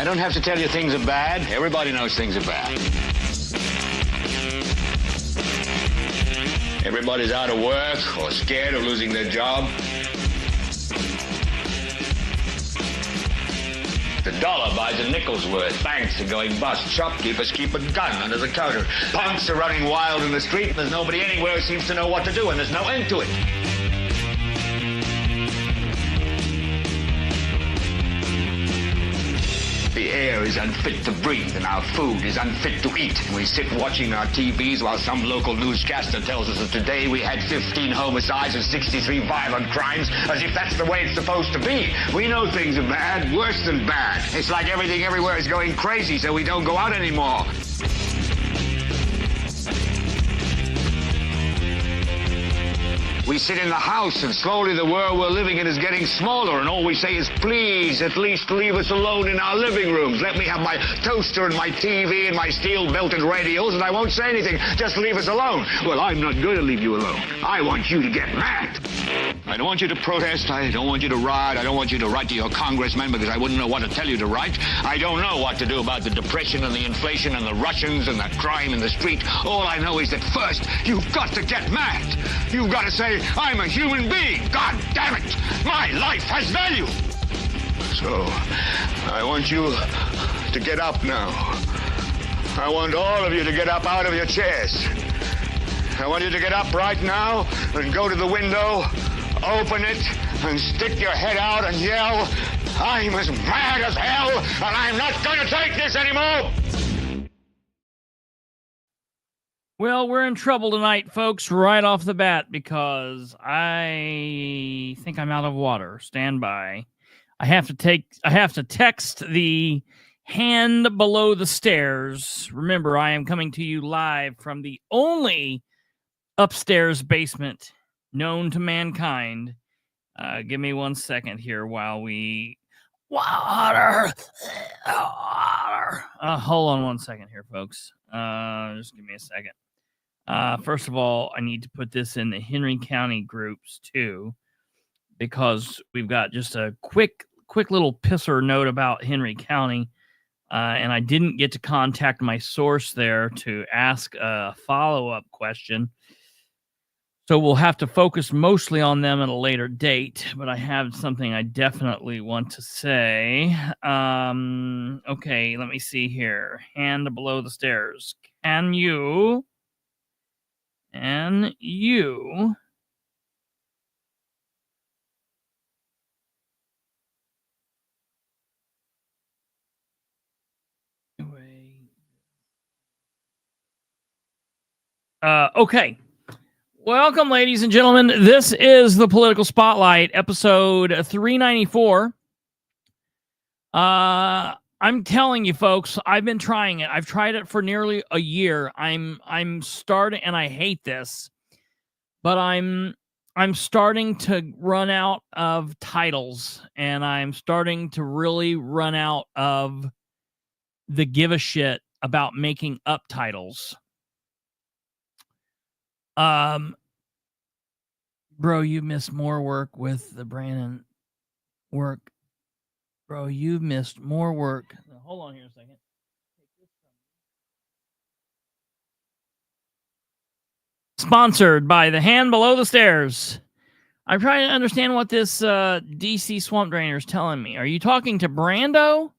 don't have to tell you things are bad. Everybody knows things are bad. Everybody's out of work or scared of losing their job. The dollar buys a nickel's worth. Banks are going bust. Shopkeepers keep a gun under the counter. Punks are running wild in the street, and there's nobody anywhere who seems to know what to do, and there's no end to it. The air is unfit to breathe, and our food is unfit to eat. And we sit watching our TVs while some local newscaster tells us that today we had 15 homicides and 63 violent crimes, as if that's the way it's supposed to be. We know things are bad, worse than bad. It's like everything everywhere is going crazy, so we don't go out anymore. We sit in the house, and slowly the world we're living in is getting smaller, and all we say is, please, at least leave us alone in our living rooms. Let me have my toaster and my TV and my steel-belted radios, and I won't say anything. Just leave us alone. Well, I'm not going to leave you alone. I want you to get mad. I don't want you to protest. I don't want you to riot. I don't want you to write to your congressman, because I wouldn't know what to tell you to write. I don't know what to do about the depression and the inflation and the Russians and the crime in the street. All I know is that first, you've got to get mad. You've got to say, I'm a human being. God damn it. My life has value. So, I want you to get up now. I want all of you to get up out of your chairs. I want you to get up right now and go to the window, open it, and stick your head out and yell, I'm as mad as hell, and I'm not going to take this anymore. Well, we're in trouble tonight, folks, right off the bat, because I think I'm out of water. Stand by. I have to text the hand below the stairs. Remember, I am coming to you live from the only upstairs basement known to mankind. Give me 1 second here while we... Water! Hold on 1 second here, folks. Just give me a second. First of all, I need to put this in the Henry County groups too, because we've got just a quick little pisser note about Henry County, and I didn't get to contact my source there to ask a follow-up question. So we'll have to focus mostly on them at a later date, but I have something I definitely want to say. Okay, let me see here. Hand below the stairs. Can you... And you okay. Welcome, ladies and gentlemen. This is the Political Spotlight, episode 394. I'm telling you, folks, I've been trying it. I've tried it for nearly a year. I'm starting, and I hate this, but I'm starting to run out of titles, and I'm starting to really run out of the give a shit about making up titles. Bro, you missed more work with the Brandon work. Bro, you've missed more work. Hold on here a second. Sponsored by the hand below the stairs. I'm trying to understand what this DC swamp drainer is telling me. Are you talking to Brando?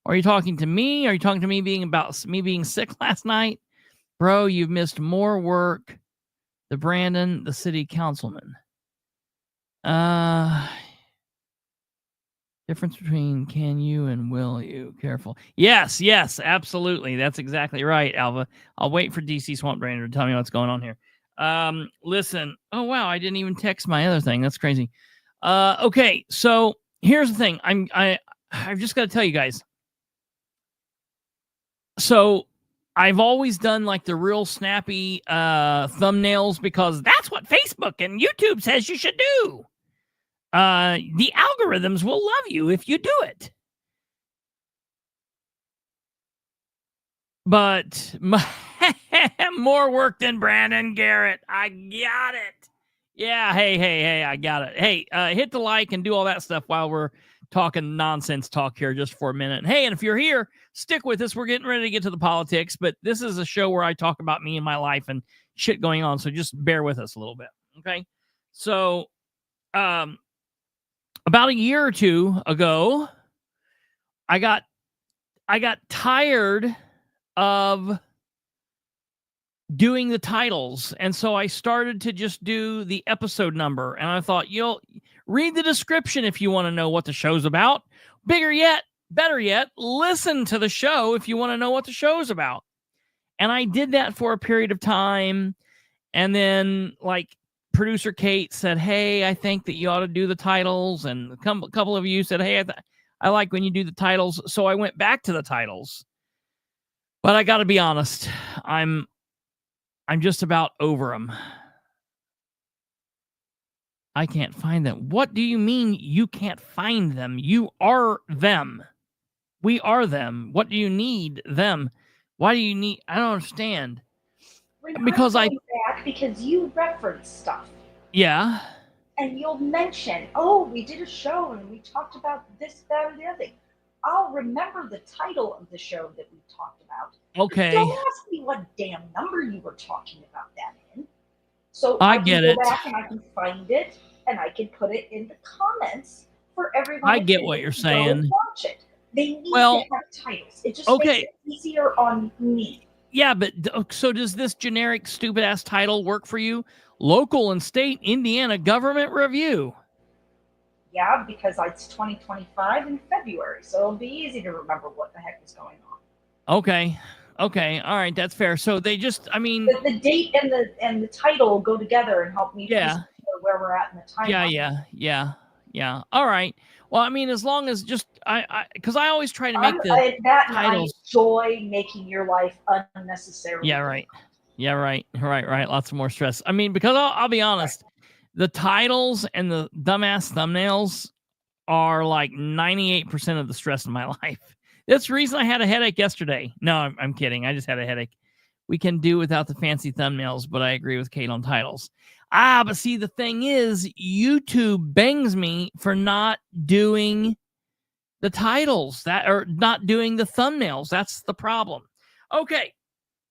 Are you talking to me? Are you talking to me being sick last night? Bro, you've missed more work. The Brandon, the city councilman. Difference between can you and will you. Careful. Yes, absolutely. That's exactly right, Alva. I'll wait for DC Swamp Drainer to tell me what's going on here. Listen. Oh, wow. I didn't even text my other thing. That's crazy. Okay, so here's the thing. I've just got to tell you guys. So I've always done like the real snappy thumbnails because that's what Facebook and YouTube says you should do. The algorithms will love you if you do it. But more work than Brandon Garrett. I got it. Yeah, hey, I got it. Hey, hit the like and do all that stuff while we're talking nonsense talk here just for a minute. Hey, and if you're here, stick with us. We're getting ready to get to the politics, but this is a show where I talk about me and my life and shit going on. So just bear with us a little bit. Okay. So, about a year or two ago, I got tired of doing the titles. And so I started to just do the episode number. And I thought, you'll read the description if you want to know what the show's about. Better yet, listen to the show if you want to know what the show's about. And I did that for a period of time. And then, like, producer Kate said, hey, I think that you ought to do the titles. And a couple of you said, hey, I like when you do the titles. So I went back to the titles. But I got to be honest, I'm just about over them. I can't find them. What do you mean you can't find them? You are them. We are them. What do you need them? Why do you need... I don't understand. Because because you reference stuff. Yeah. And you'll mention, oh, we did a show and we talked about this, that, and the other thing. I'll remember the title of the show that we talked about. Okay. Don't ask me what damn number you were talking about that in. So I can get go it. back and I can find it and I can put it in the comments for everyone. I get what you're saying. Watch it. They need to have titles. It just makes it easier on me. Yeah, but so does this generic stupid ass title work for you? Local and state Indiana government review. Yeah, because it's 2025 in February, so it'll be easy to remember what the heck is going on. Okay, all right, that's fair. So they just, I mean, the date and the title go together and help me where we're at in the timeline. Yeah. All right. Well, I mean, as long as just because I always try to make that titles. I enjoy making your life unnecessary. Yeah, right. Lots of more stress. I mean, because I'll be honest. The titles and the dumbass thumbnails are like 98% of the stress in my life. That's the reason I had a headache yesterday. No, I'm kidding. I just had a headache. We can do without the fancy thumbnails, but I agree with Kate on titles. But see, the thing is, YouTube bangs me for not doing the titles or not doing the thumbnails. That's the problem. Okay.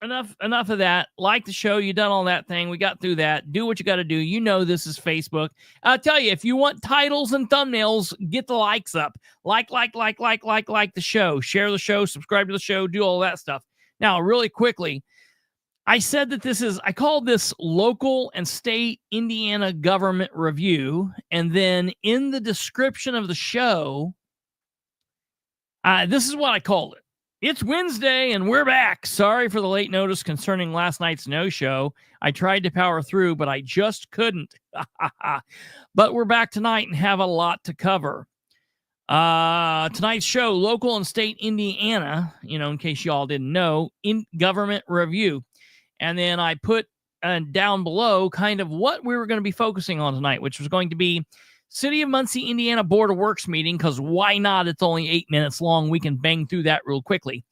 Enough of that. Like the show, you done all that thing. We got through that. Do what you got to do. You know this is Facebook. I'll tell you, if you want titles and thumbnails, get the likes up. Like the show. Share the show. Subscribe to the show. Do all that stuff. Now, really quickly, I said that I called this local and state Indiana government review. And then in the description of the show, this is what I called it. It's Wednesday, and we're back. Sorry for the late notice concerning last night's no-show. I tried to power through, but I just couldn't. But we're back tonight and have a lot to cover. Tonight's show, local and state Indiana, in case y'all didn't know, in government review. And then I put down below kind of what we were going to be focusing on tonight, which was going to be City of Muncie, Indiana Board of Works meeting, because why not? It's only 8 minutes long. We can bang through that real quickly.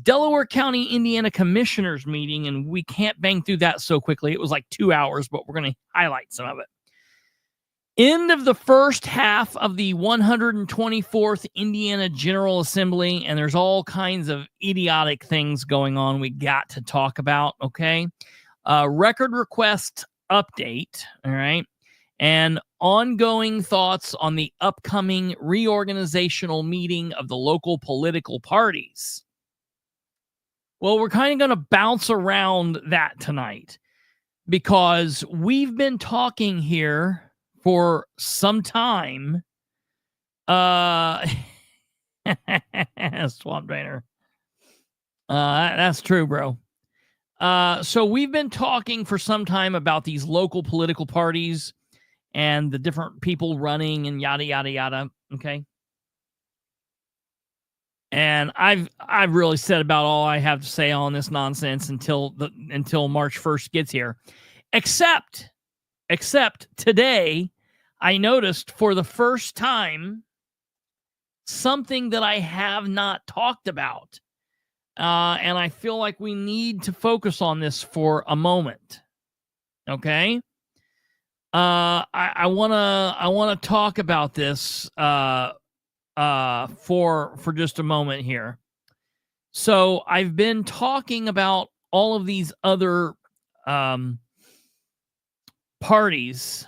Delaware County, Indiana Commissioners meeting, and we can't bang through that so quickly. It was like 2 hours, but we're going to highlight some of it. End of the first half of the 124th Indiana General Assembly, and there's all kinds of idiotic things going on we got to talk about, okay? Record request update, all right? And ongoing thoughts on the upcoming reorganizational meeting of the local political parties. Well, we're kind of going to bounce around that tonight because we've been talking here for some time. Swamp Drainer. That's true, bro. So we've been talking for some time about these local political parties and the different people running and yada, yada, yada. Okay. And I've really said about all I have to say on this nonsense until March 1st gets here. Except today, I noticed for the first time something that I have not talked about. And I feel like we need to focus on this for a moment. Okay. I want to talk about this for just a moment here. So I've been talking about all of these other parties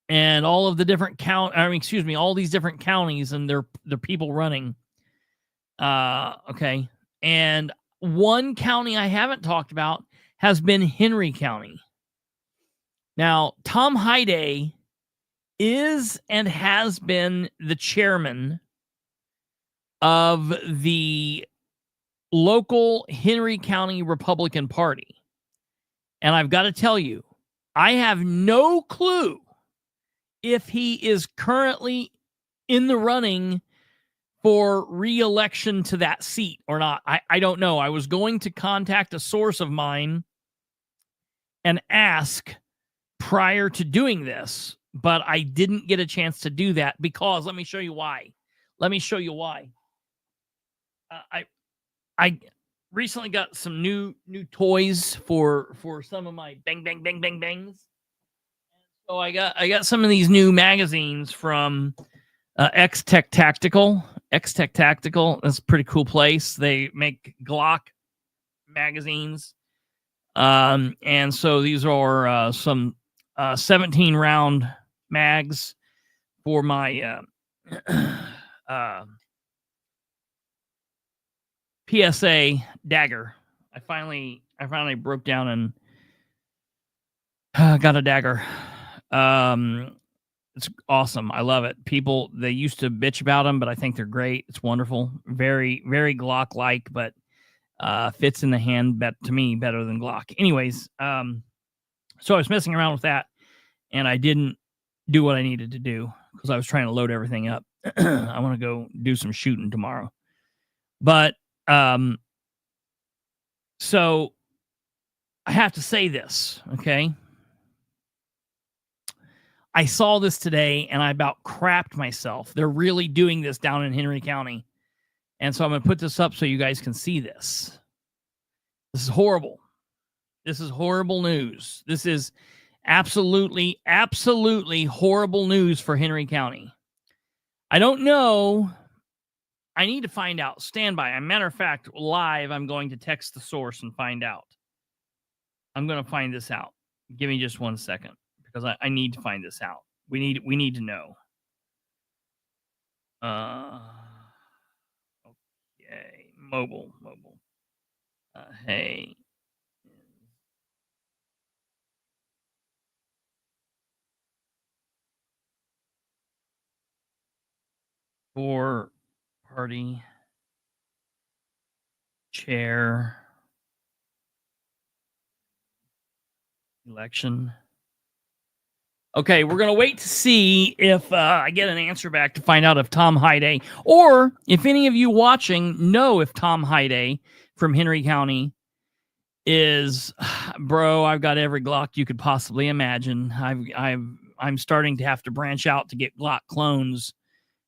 and all of the different all these different counties and their people running. Okay. And one county I haven't talked about has been Henry County. Now, Tom Hyde is and has been the chairman of the local Henry County Republican Party. And I've got to tell you, I have no clue if he is currently in the running for re-election to that seat or not. I don't know. I was going to contact a source of mine and ask prior to doing this, but I didn't get a chance to do that because let me show you why. I recently got some new toys for some of my bang bangs. So I got some of these new magazines from X-Tech Tactical. X-Tech Tactical, that's a pretty cool place. They make Glock magazines. And so these are some 17 round mags for my PSA dagger. I finally broke down and got a dagger. It's awesome. I love it. People, they used to bitch about them, but I think they're great. It's wonderful. Very, very Glock-like, but fits in the hand to me better than Glock. Anyways, so I was messing around with that, and I didn't do what I needed to do because I was trying to load everything up. I want to go do some shooting tomorrow. But so I have to say this, okay? I saw this today and I about crapped myself. They're really doing this down in Henry County. And so I'm going to put this up so you guys can see this. This is horrible. This is horrible news. This is absolutely horrible news for Henry County. I don't know. I need to find out. Stand by. As a matter of fact, live, I'm going to text the source and find out. I'm going to find this out. Give me just 1 second. Because I need to find this out. We need to know. Okay, mobile. Hey. For party chair election. Okay, we're going to wait to see if I get an answer back to find out if Tom Hyde, or if any of you watching know if Tom Hyde from Henry County is, bro, I've got every Glock you could possibly imagine. I'm starting to have to branch out to get Glock clones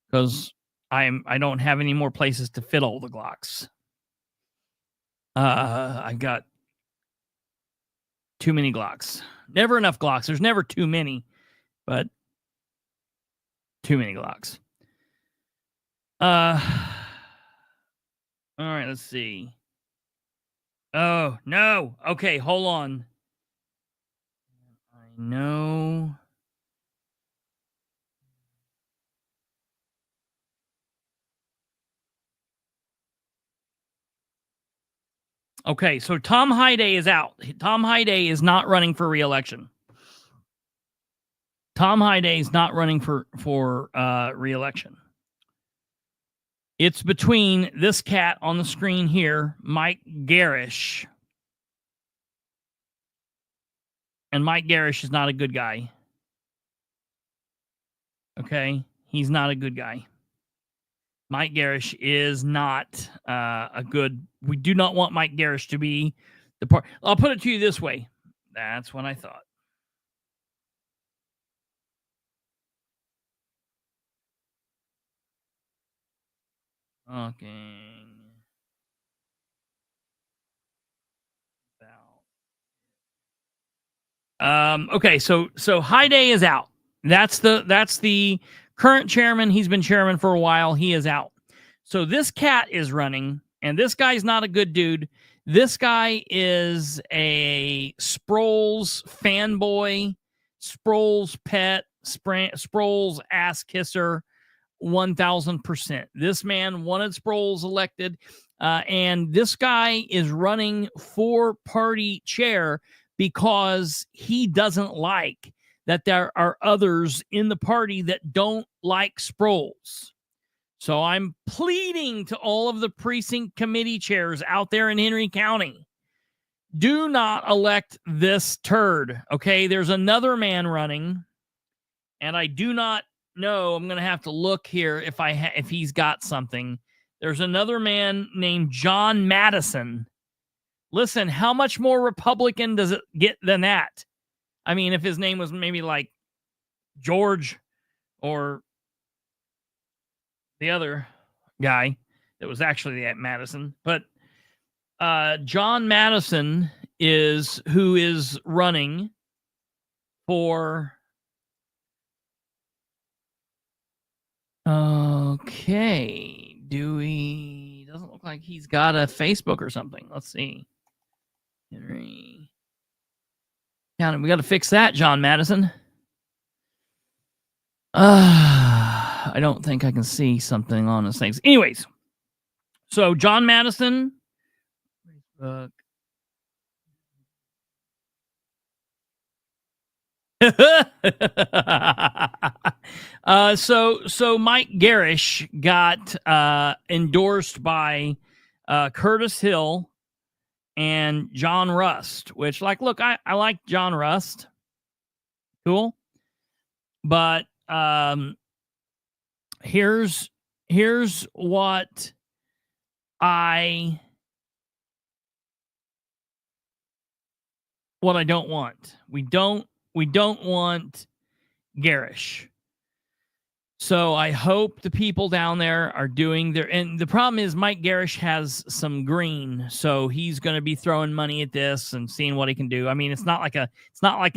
because I don't have any more places to fit all the Glocks. I've got too many Glocks. Never enough Glocks. There's never too many. But too many Glocks. All right, let's see. Oh, no. Okay, hold on. I know. Okay, so Tom Hyde is out. Tom Hyde is not running for re-election. Tom Hyde is not running for re-election. It's between this cat on the screen here, Mike Garish. And Mike Garish is not a good guy. Okay? He's not a good guy. Mike Garish is not a good... We do not want Mike Garish to be the part... I'll put it to you this way. That's what I thought. Talking about okay, so Hyde is out. That's the current chairman, he's been chairman for a while. He is out. So this cat is running, and this guy's not a good dude. This guy is a Sproles fanboy, Sproles pet, Sproles ass kisser, 1,000%. This man wanted Sproles elected, and this guy is running for party chair because he doesn't like that there are others in the party that don't like Sproles. So I'm pleading to all of the precinct committee chairs out there in Henry County, do not elect this turd, okay? There's another man running, and I do not know. I'm going to have to look here if he's got something. There's another man named John Madison. Listen, how much more Republican does it get than that? I mean, if his name was maybe like George or the other guy that was actually at Madison, but John Madison is who is running for. Okay, doesn't look like he's got a Facebook or something. Let's see. Henry County, we got to fix that, John Madison. I don't think I can see something on his things. Anyways, so John Madison, Facebook. So Mike Garish got endorsed by Curtis Hill and John Rust, which, like, look, I like John Rust. Cool. But here's what I don't want. We don't want Garish. So I hope the people down there are doing their, and the problem is Mike Garish has some green, so he's going to be throwing money at this and seeing what he can do. I mean, it's not like an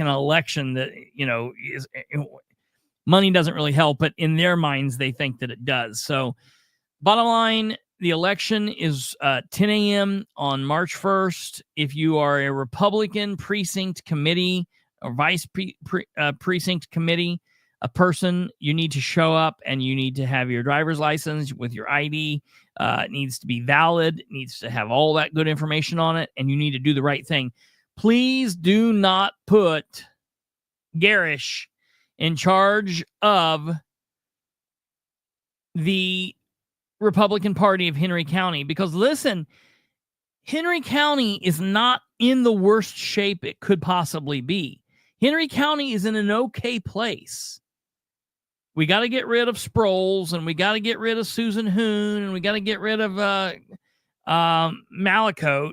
election that, is, money doesn't really help, but in their minds, they think that it does. So bottom line, the election is 10 a.m. on March 1st. If you are a Republican precinct committee or vice precinct committee, a person, you need to show up and you need to have your driver's license with your ID. It needs to be valid. It needs to have all that good information on it, and you need to do the right thing. Please do not put Garish in charge of the Republican Party of Henry County, because listen, Henry County is not in the worst shape it could possibly be. Henry County is in an okay place. We got to get rid of Sproles, and we got to get rid of Susan Hoon, and we got to get rid of Malacote.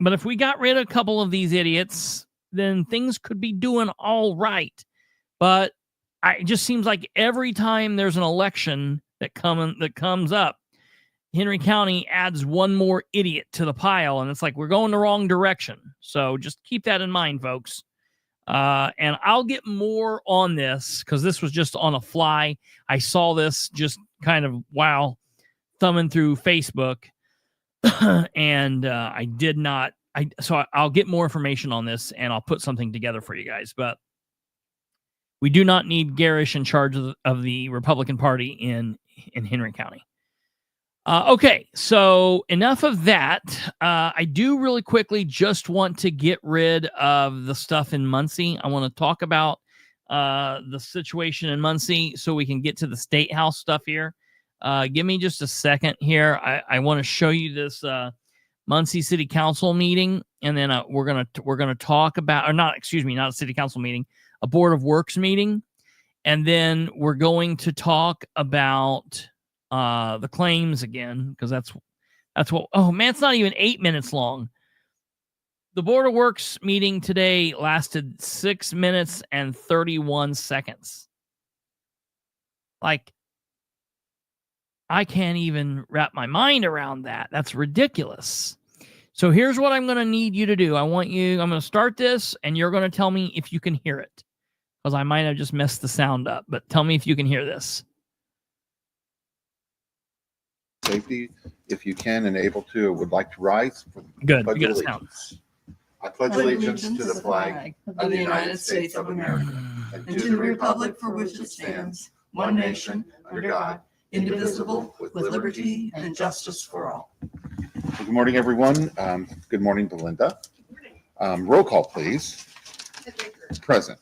But if we got rid of a couple of these idiots, then things could be doing all right. But it just seems like every time there's an election that comes up, Henry County adds one more idiot to the pile, and it's like we're going the wrong direction. So just keep that in mind, folks. And I'll get more on this because this was just on a fly. I saw this just kind of thumbing through Facebook, and I did not. So I'll get more information on this, and I'll put something together for you guys. But we do not need Garish in charge of the Republican Party in Henry County. Okay, so enough of that. I do really quickly just want to get rid of the stuff in Muncie. I want to talk about the situation in Muncie so we can get to the State House stuff here. Give me just a second here. I want to show you this Muncie City Council meeting, and then we're gonna talk about, or not a City Council meeting, a Board of Works meeting, and then we're going to talk about the claims again, because that's what. Oh man, it's not even 8 minutes long. The Board of Works meeting today lasted 6 minutes and 31 seconds. Like, I can't even wrap my mind around that. That's ridiculous. So here's what I'm going to need you to do. I'm going to start this, and you're going to tell me if you can hear it, because I might have just messed the sound up, but tell me if you can hear this. safety. If you can and able to, would like to rise for the Good. Pledge You of got sound. allegiance. I pledge allegiance to the flag of the United States of America and to the republic for which it stands, one nation, under God, indivisible, with liberty and justice for all. Good morning, everyone. Good morning, Belinda. Roll call, please. Present.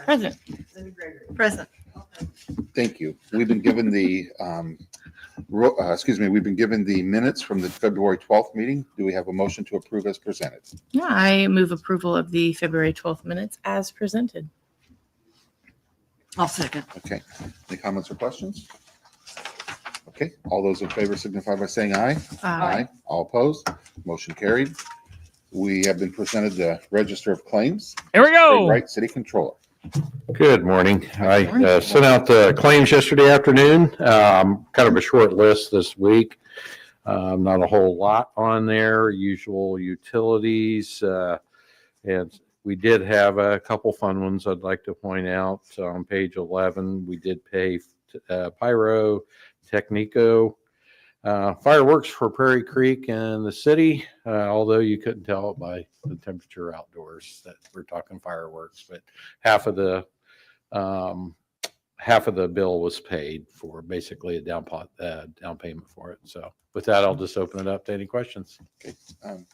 Present. Present. Thank you. We've been given the we've been given the minutes from the February 12th meeting. Do we have a motion to approve as presented? Yeah, I move approval of the February 12th minutes as presented. I'll second. Okay. Any comments or questions? Okay. All those in favor signify by saying aye. Aye. All opposed? Motion carried. We have been presented the Register of Claims. Here we go. Right, City Controller. Good morning. I sent out the claims yesterday afternoon. Kind of a short list this week. Not a whole lot on there. Usual utilities. And we did have a couple fun ones I'd like to point out. So on page 11, we did pay Pyro Technico. Fireworks for Prairie Creek and the city, although you couldn't tell it by the temperature outdoors that we're talking fireworks, but half of the bill was paid for basically a down payment for it. So with that, I'll just open it up to any questions. Okay.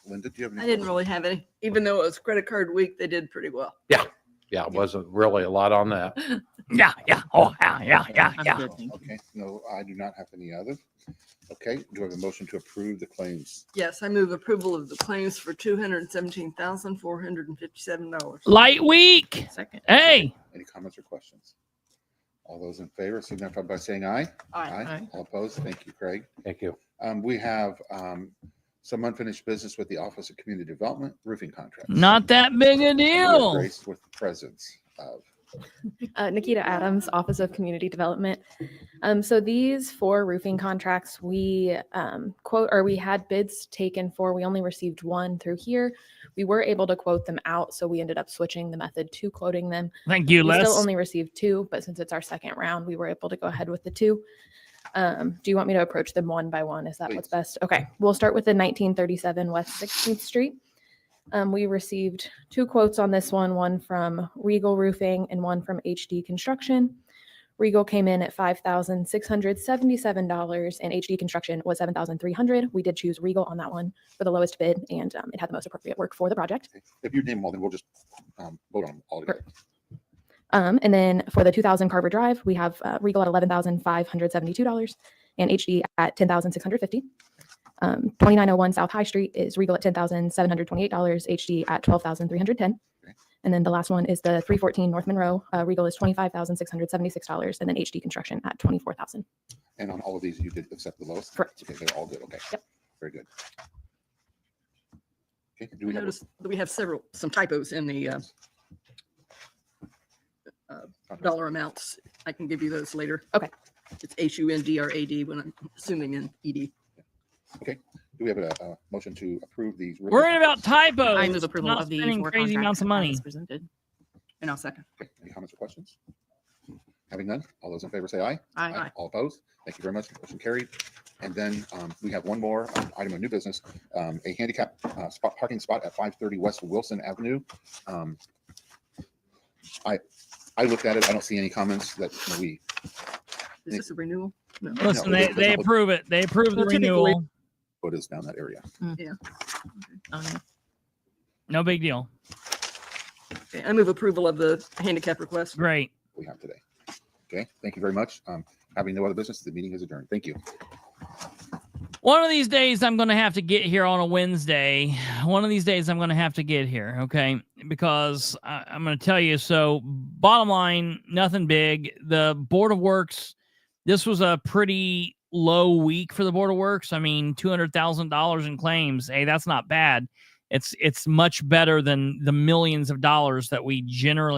Linda, do you have any? I didn't really have any, even though it was credit card week, they did pretty well. Yeah, it wasn't really a lot on that. Yeah. Oh, yeah. Okay. No, I do not have any others. Okay. Do I have a motion to approve the claims? Yes, I move approval of the claims for $217,457. Light week. Second. Hey. Any comments or questions? All those in favor signify by saying aye. Aye. All opposed? Thank you, Craig. Thank you. We have some unfinished business with the Office of Community Development roofing contracts. Not that big a We are deal. graced with the presence of Nikita Adams, Office of Community Development. So these 4 roofing contracts we we had bids taken for. We only received 1 through here. We were able to quote them out, so we ended up switching the method to quoting them. Thank you, We Les. still only received 2, but since it's our second round, we were able to go ahead with the 2. Do you want me to approach them one by one? Is that what's Please. best? Okay, we'll start with the 1937 West 16th Street. We received 2 quotes on this one from Regal Roofing and one from HD Construction. Regal came in at $5,677 and HD Construction was $7,300. We did choose Regal on that one for the lowest bid, and it had the most appropriate work for the project. If you name them all, then we'll just vote on them all together. And then for the 2000 Carver Drive, we have Regal at $11,572 and HD at $10,650. 2901 South High Street is Regal at $10,728, HD at $12,310. And then the last one is the 314 North Monroe. Regal is $25,676, and then HD Construction at $24,000. And on all of these, you did accept the lowest? Correct. Okay, they're all good. Okay. Yep. Very good. Okay. Do I we have noticed that we have some typos in the dollar amounts. I can give you those later. Okay. It's HUNDRAD when I'm assuming in ED. Okay. Do we have a motion to approve these? Worried about typos. I move approval not of the spending 4 crazy amounts of money. as presented. And I'll second. Okay. Any comments or questions? Having none, all those in favor say aye. Aye. All opposed? Thank you very much. Motion carried. And then we have one more item of new business, a handicap parking spot at 530 West Wilson Avenue. I looked at it. I don't see any comments that we. Is this a renewal? No. Listen, No, they that's approve it. They approve the Well, typically- renewal. What is down that area? No big deal. Okay, I move approval of the handicap request. Great. We have today. Okay. Thank you very much. Having no other business, the meeting is adjourned. Thank you. One of these days, I'm going to have to get here on a Wednesday. One of these days, I'm going to have to get here, okay? Because I'm going to tell you, so bottom line, nothing big. The Board of Works, this was a pretty low week for the Board of Works. I mean, $200,000 in claims. Hey, that's not bad. It's much better than the millions of dollars that we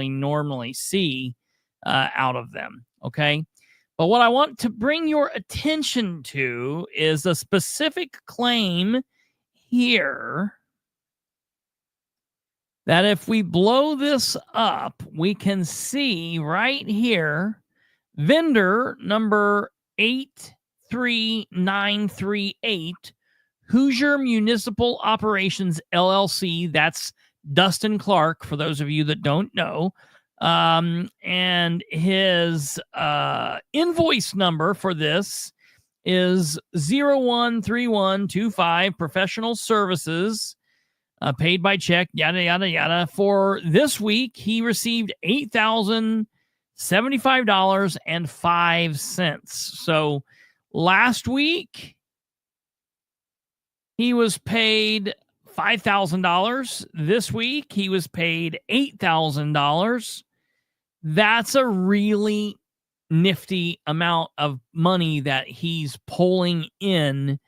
normally see out of them, okay? But what I want to bring your attention to is a specific claim here that if we blow this up, we can see right here, vendor number 83938, Hoosier Municipal Operations LLC. That's Dustin Clark, for those of you that don't know. And his invoice number for this is 013125, professional services, paid by check, yada, yada, yada. For this week, he received $8,075.05. So last week, he was paid $5,000. This week, he was paid $8,000. That's a really nifty amount of money that he's pulling in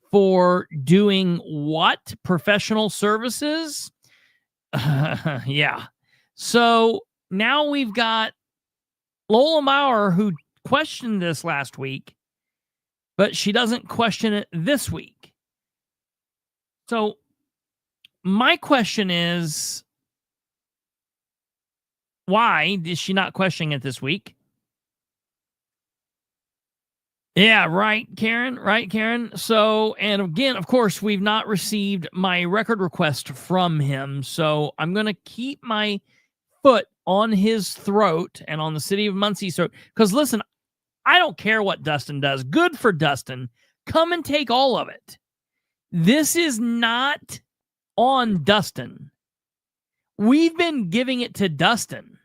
for doing what? Professional services? Yeah. So now we've got Lola Maurer, who questioned this last week, but she doesn't question it this week. So my question is, why is she not questioning it this week? Yeah, right, Karen. Right, Karen. So, and again, of course, we've not received my record request from him. So I'm going to keep my foot on his throat and on the city of Muncie's throat. Because listen, I don't care what Dustin does. Good for Dustin. Come and take all of it. This is not on Dustin. We've been giving it to Dustin.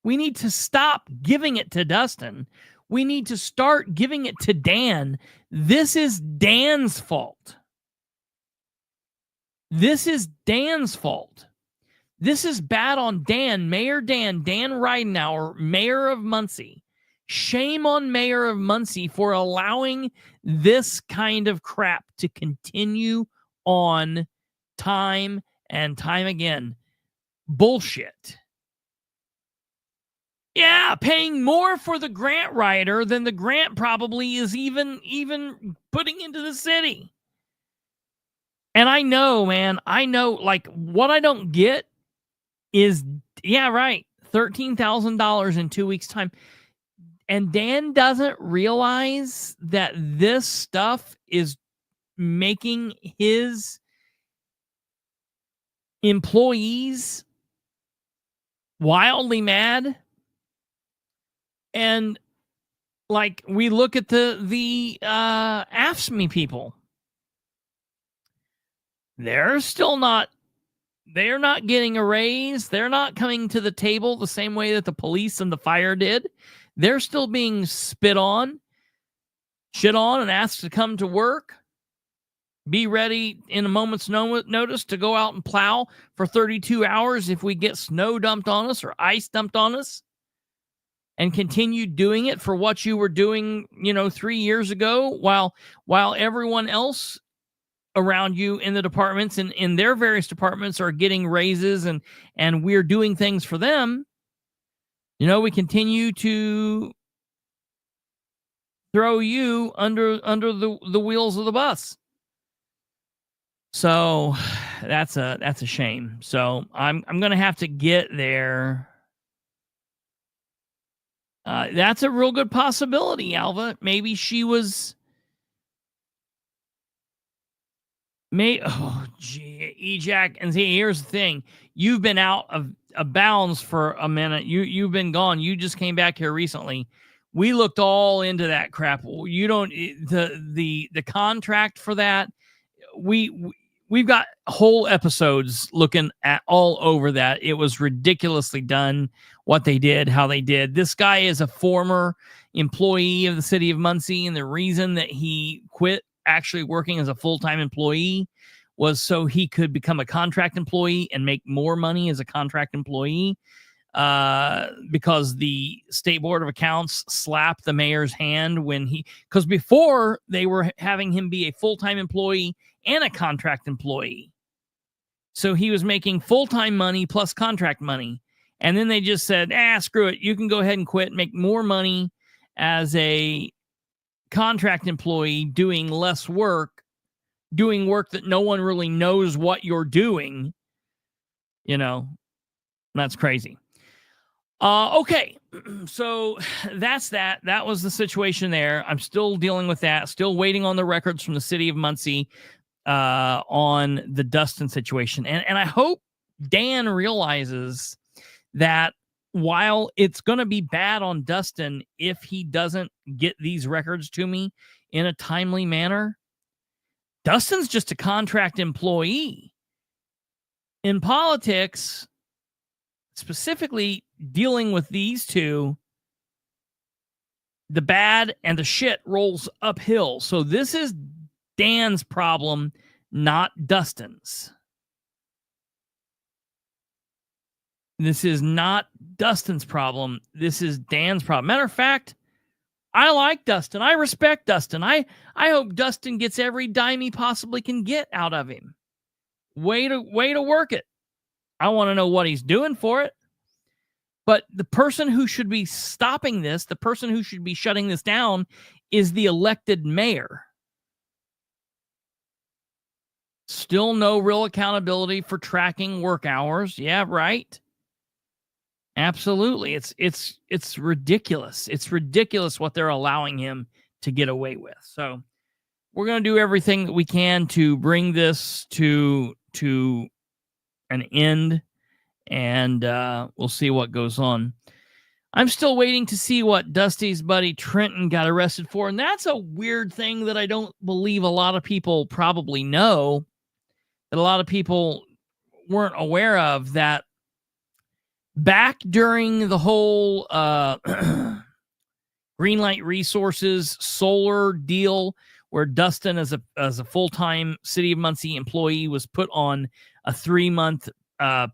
We need to stop giving it to Dustin. We need to start giving it to Dan. This is Dan's fault. This is Dan's fault. This is bad on Dan. Mayor Dan Ridenour, mayor of Muncie. Shame on mayor of Muncie for allowing this kind of crap to continue on time and time again. Bullshit. Yeah, paying more for the grant writer than the grant probably is even putting into the city. And I know, man, like what I don't get is, yeah, right, $13,000 in 2 weeks' time. And Dan doesn't realize that this stuff is making his employees wildly mad. And like we look at the AFSCME people, they're not getting a raise. They're not coming to the table the same way that the police and the fire did. They're still being spit on, shit on, and asked to come to work. Be ready in a moment's notice to go out and plow for 32 hours if we get snow dumped on us or ice dumped on us. And continue doing it for what you were doing, 3 years ago, while everyone else around you in the departments and in their various departments are getting raises and we're doing things for them. We continue to throw you under the wheels of the bus. So that's a shame. So I'm going to have to get there. That's a real good possibility, Alva. Maybe she was. Ejac. And see, here's the thing: you've been out of bounds for a minute. You've been gone. You just came back here recently. We looked all into that crap. You don't the contract for that. We've got whole episodes looking at all over that. It was ridiculously done, what they did, how they did. This guy is a former employee of the city of Muncie, and the reason that he quit actually working as a full-time employee was so he could become a contract employee and make more money as a contract employee, because the State Board of Accounts slapped the mayor's hand because before they were having him be a full-time employee and a contract employee. So he was making full-time money plus contract money. And then they just said, screw it. You can go ahead and quit, make more money as a contract employee doing less work, doing work that no one really knows what you're doing. That's crazy. Okay, so that's that. That was the situation there. I'm still dealing with that. Still waiting on the records from the city of Muncie on the Dustin situation. And I hope Dan realizes that while it's going to be bad on Dustin if he doesn't get these records to me in a timely manner, Dustin's just a contract employee. In politics, specifically dealing with these two, the bad and the shit rolls uphill. So this is Dan's problem, not Dustin's. This is not Dustin's problem. This is Dan's problem. Matter of fact, I like Dustin. I respect Dustin. I hope Dustin gets every dime he possibly can get out of him. Way to work it. I want to know what he's doing for it. But the person who should be stopping this, the person who should be shutting this down, is the elected mayor. Still no real accountability for tracking work hours. Yeah, right. Absolutely. It's ridiculous. It's ridiculous what they're allowing him to get away with. So we're going to do everything that we can to bring this to an end, and we'll see what goes on. I'm still waiting to see what Dusty's buddy Trenton got arrested for, and that's a weird thing that I don't believe a lot of people probably know, that a lot of people weren't aware of, that back during the whole Greenlight Resources solar deal, where Dustin, as a full-time City of Muncie employee, was put on a 3-month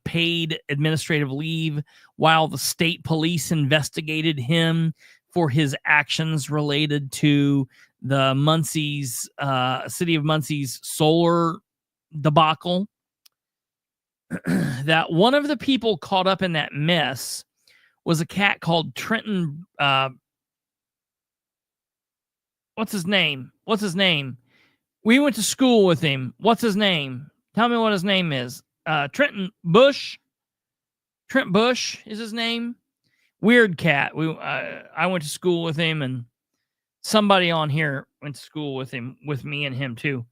paid administrative leave while the state police investigated him for his actions related to the City of Muncie's solar debacle. That one of the people caught up in that mess was a cat called Trenton. What's his name? We went to school with him. What's his name? Tell me what his name is. Trenton Bush. Trent Bush is his name. Weird cat. I went to school with him, and somebody on here went to school with him, with me and him too.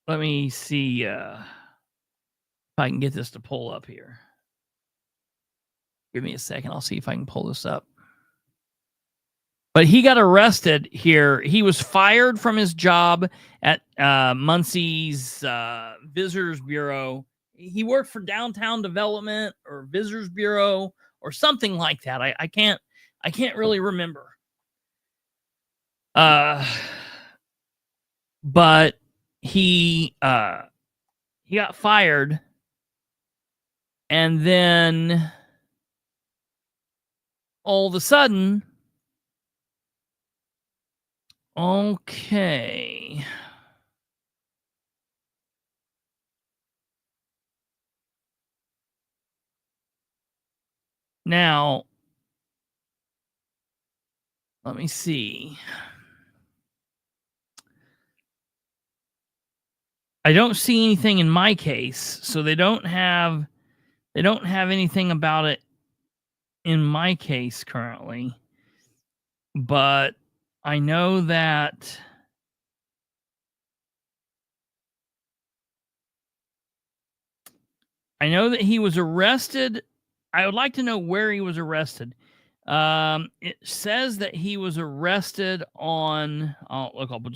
Let me see if I can get this to pull up here. Give me a second. I'll see if I can pull this up. But he got arrested here. He was fired from his job at Muncie's Visitors Bureau. He worked for Downtown Development or Visitors Bureau or something like that. I can't really remember. But he got fired, and then all of a sudden, okay. Now, let me see. I don't see anything in my case, so they don't have anything about it in my case currently. But I know that he was arrested. I would like to know where he was arrested. It says that he was arrested on. Oh, look, I'll put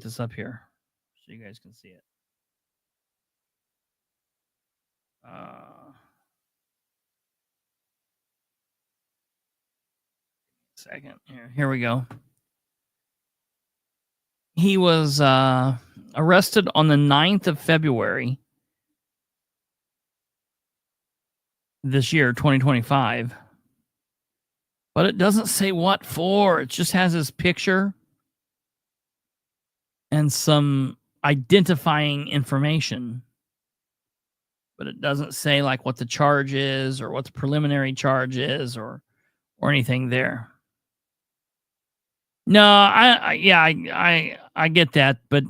this up here so you guys can see it. Second. Here we go. He was arrested on the 9th of February this year, 2025. But it doesn't say what for. It just has his picture and some identifying information. But it doesn't say like what the charge is or what the preliminary charge is or anything there. No, I get that, but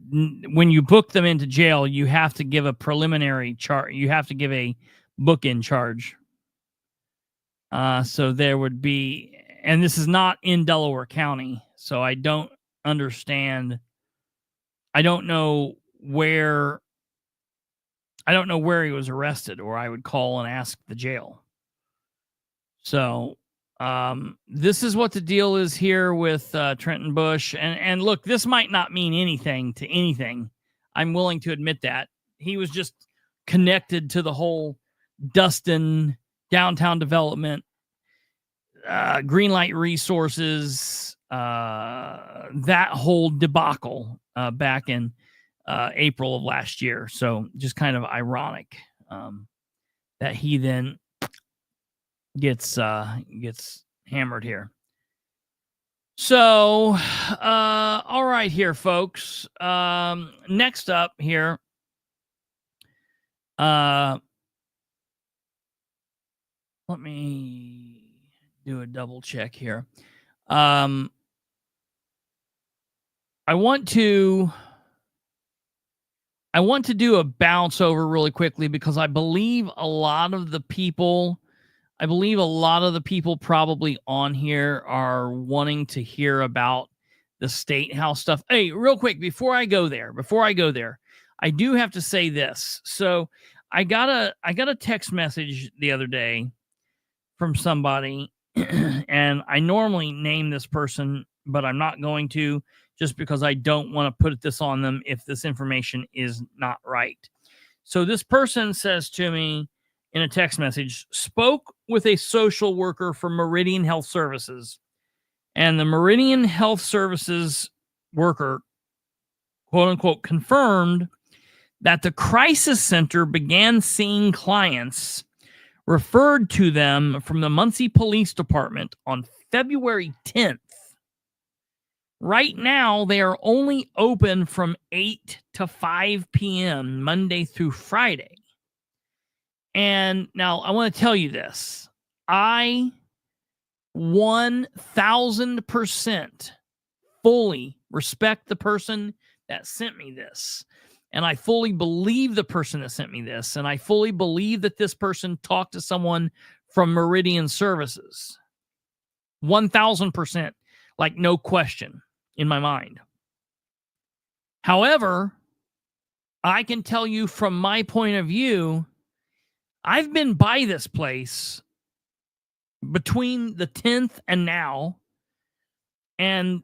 when you book them into jail, you have to give a preliminary charge. You have to give a book-in charge. So there would be, and this is not in Delaware County, so I don't understand. I don't know where he was arrested, or I would call and ask the jail. So this is what the deal is here with Trenton Bush. And look, this might not mean anything to anything. I'm willing to admit that. He was just connected to the whole Dustin downtown development, Greenlight Resources, that whole debacle back in April of last year. So just kind of ironic that he then gets hammered here. So all right here, folks. Next up here, let me do a double check here. I want to do a bounce over really quickly because I believe a lot of the people probably on here are wanting to hear about the State House stuff. Hey, real quick, before I go there, I do have to say this. So I got a text message the other day from somebody, and I normally name this person, but I'm not going to, just because I don't want to put this on them if this information is not right. So this person says to me in a text message, spoke with a social worker from Meridian Health Services, and the Meridian Health Services worker, quote unquote, confirmed that the crisis center began seeing clients referred to them from the Muncie Police Department on February 10th. Right now, they are only open from 8 to 5 p.m. Monday through Friday. And now I want to tell you this. I 1000% fully respect the person that sent me this. And I fully believe the person that sent me this. And I fully believe that this person talked to someone from Meridian Services. 1000%. Like, no question in my mind. However, I can tell you from my point of view, I've been by this place between the 10th and now, and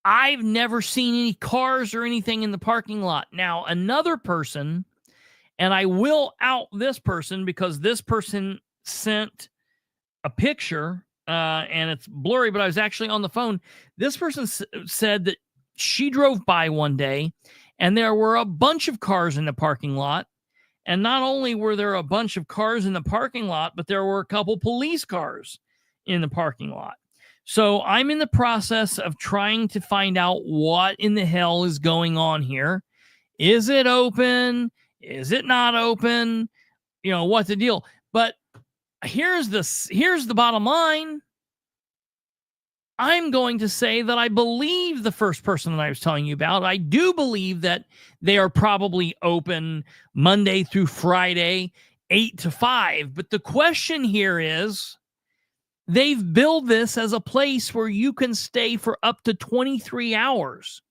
I've never seen any cars or anything in the parking lot. Now, another person, and I will out this person because this person sent a picture, and it's blurry, but I was actually on the phone. This person said that she drove by one day, and there were a bunch of cars in the parking lot. And not only were there a bunch of cars in the parking lot, but there were a couple police cars in the parking lot. So I'm in the process of trying to find out what in the hell is going on here. Is it open? Is it not open? You know, what's the deal? But here's the bottom line. I'm going to say that I believe the first person that I was telling you about. I do believe that they are probably open Monday through Friday, 8 to 5. But the question here is, they've billed this as a place where you can stay for up to 23 hours.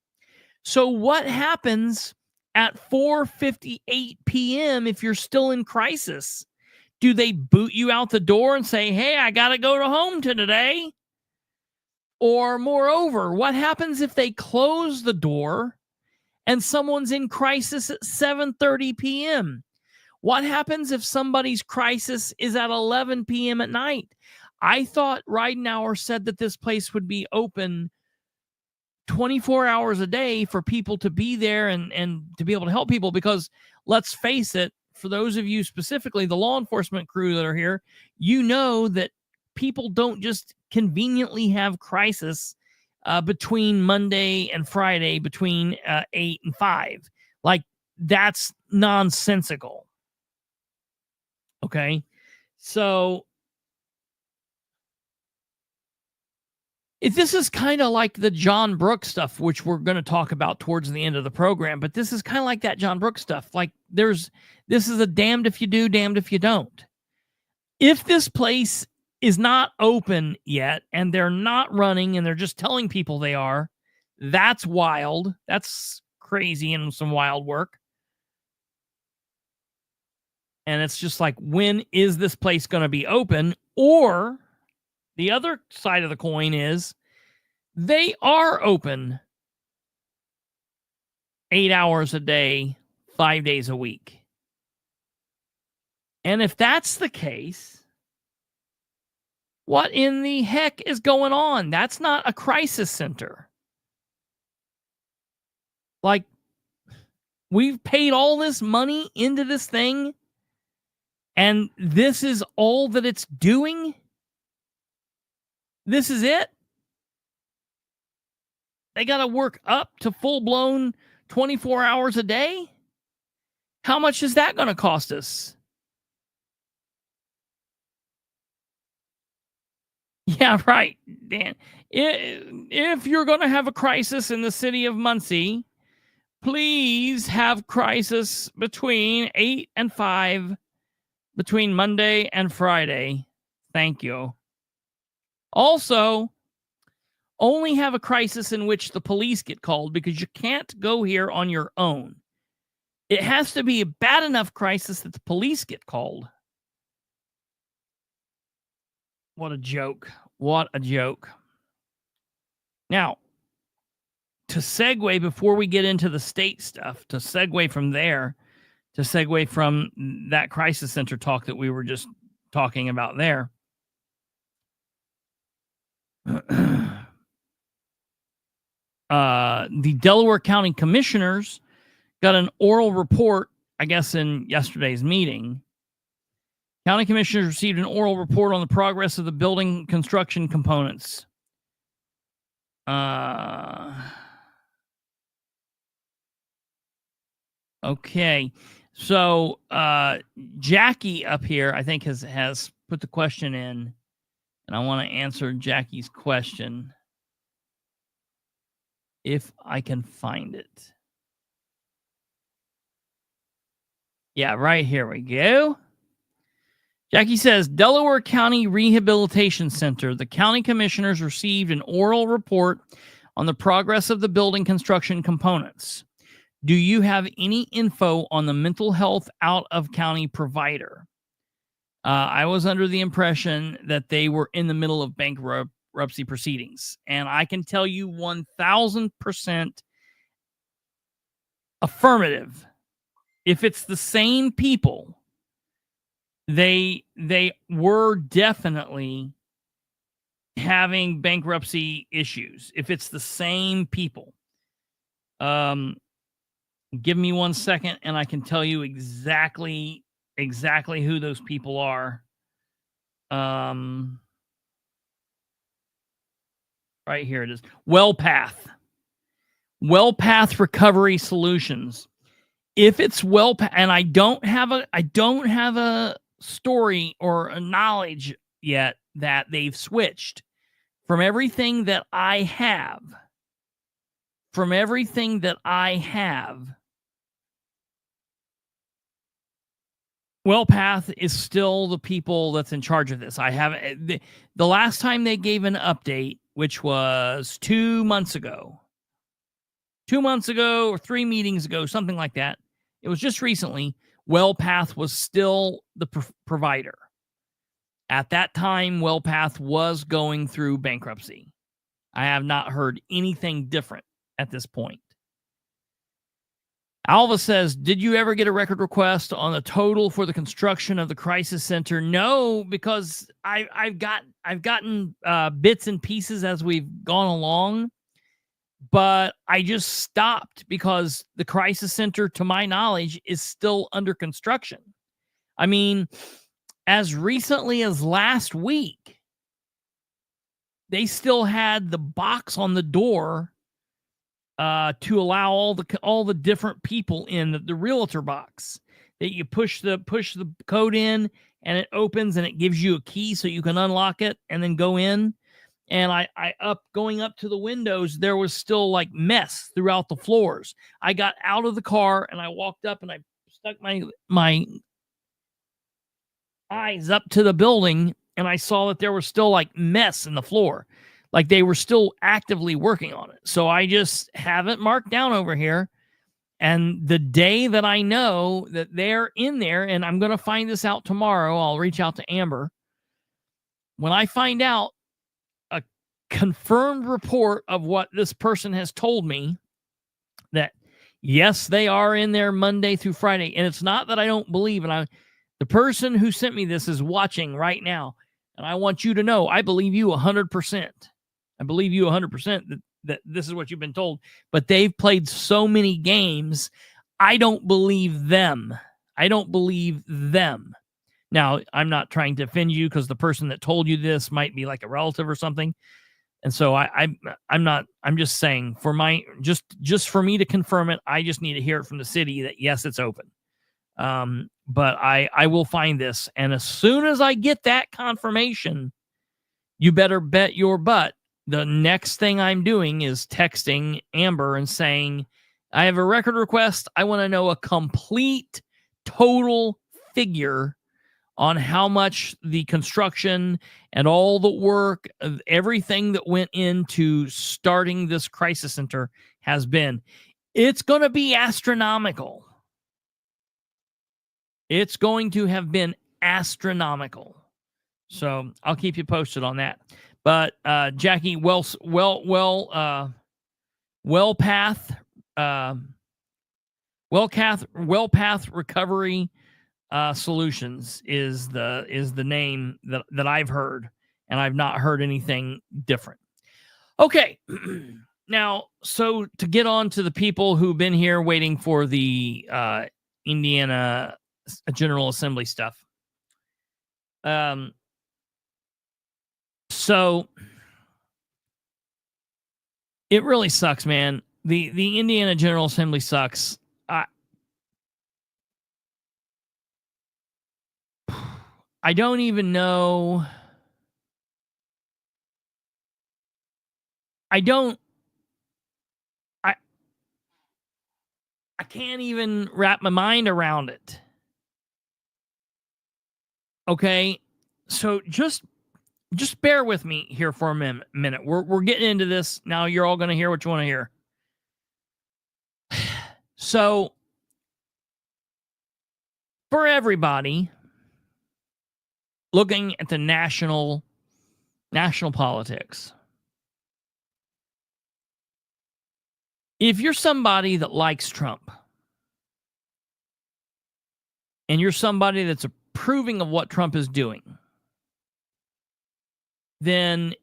So what happens at 4:58 p.m. if you're still in crisis? Do they boot you out the door and say, hey, I got to go to home today? Or moreover, what happens if they close the door and someone's in crisis at 7:30 p.m.? What happens if somebody's crisis is at 11 p.m. at night? I thought Ridenour said that this place would be open 24 hours a day for people to be there and to be able to help people, because let's face it, for those of you specifically, the law enforcement crew that are here, you know that people don't just conveniently have crisis between Monday and Friday between 8 and 5. Like, that's nonsensical. Okay? So This is kind of like the John Brooks stuff, which we're going to talk about towards the end of the program. But this is kind of like that John Brooks stuff. Like this is a damned if you do, damned if you don't. If this place is not open yet and they're not running and they're just telling people they are, that's wild. That's crazy and some wild work. And it's just like, when is this place going to be open? Or the other side of the coin is they are open 8 hours a day, 5 days a week. And if that's the case, what in the heck is going on? That's not a crisis center. Like, we've paid all this money into this thing, and this is all that it's doing? This is it? They got to work up to full-blown 24 hours a day? How much is that going to cost us? Yeah, right, Dan. If you're going to have a crisis in the city of Muncie, please have crisis between 8 and 5, between Monday and Friday. Thank you. Also, only have a crisis in which the police get called, because you can't go here on your own. It has to be a bad enough crisis that the police get called. What a joke. What a joke. Now, to segue before we get into the state stuff, to segue from there, to segue from that crisis center talk that we were just talking about there. The Delaware County Commissioners got an oral report, I guess, in yesterday's meeting. County Commissioners received an oral report on the progress of the building construction components. Okay. So Jackie up here, I think, has put the question in, and I want to answer Jackie's question if I can find it. Yeah, right here we go. Jackie says, Delaware County Rehabilitation Center. The county commissioners received an oral report on the progress of the building construction components. Do you have any info on the mental health out-of-county provider? I was under the impression that they were in the middle of bankruptcy proceedings. And I can tell you 1,000% affirmative. If it's the same people, they were definitely having bankruptcy issues. If it's the same people. Give me 1 second and I can tell you exactly who those people are. Right here it is. WellPath Recovery Solutions. If it's WellPath, and I don't have a story or a knowledge yet that they've switched. From everything that I have, WellPath is still the people that's in charge of this. I haven't. The last time they gave an update, which was 2 months ago, or 3 meetings ago, something like that. It was just recently. WellPath was still the provider. At that time, WellPath was going through bankruptcy. I have not heard anything different at this point. Alva says, did you ever get a record request on the total for the construction of the crisis center? No, because I've gotten bits and pieces as we've gone along, but I just stopped because the crisis center, to my knowledge, is still under construction. I mean, as recently as last week, they still had the box on the door to allow all the different people in, the realtor box that you push the code in and it opens and it gives you a key so you can unlock it and then go in. and I going up to the windows, there was still like mess throughout the floors. I got out of the car and I walked up and I stuck my eyes up to the building, and I saw that there was still like mess in the floor. Like they were still actively working on it. So I just have it marked down over here. And the day that I know that they're in there, and I'm going to find this out tomorrow, I'll reach out to Amber. When I find out a confirmed report of what this person has told me, that yes, they are in there Monday through Friday. And it's not that I don't believe, and the person who sent me this is watching right now. And I want you to know, I believe you 100%. I believe you 100% that this is what you've been told. But they've played so many games, I don't believe them. I don't believe them. Now, I'm not trying to offend you because the person that told you this might be like a relative or something. And so I'm just saying for just for me to confirm it, I just need to hear it from the city that yes, it's open. But I will find this. And as soon as I get that confirmation, you better bet your butt the next thing I'm doing is texting Amber and saying, I have a record request. I want to know a complete total figure on how much the construction and all the work, everything that went into starting this crisis center has been. It's going to be astronomical. It's going to have been astronomical. So I'll keep you posted on that. But Jackie, WellPath Recovery Solutions is the name that I've heard, and I've not heard anything different. Okay, now so to get on to the people who've been here waiting for the Indiana General Assembly stuff. So it really sucks, man. The Indiana General Assembly sucks. I don't even know. I can't even wrap my mind around it. Okay, so just bear with me here for a minute. We're getting into this now. You're all going to hear what you want to hear. So, for everybody looking at the national politics, if you're somebody that likes Trump and you're somebody that's approving of what Trump is doing, then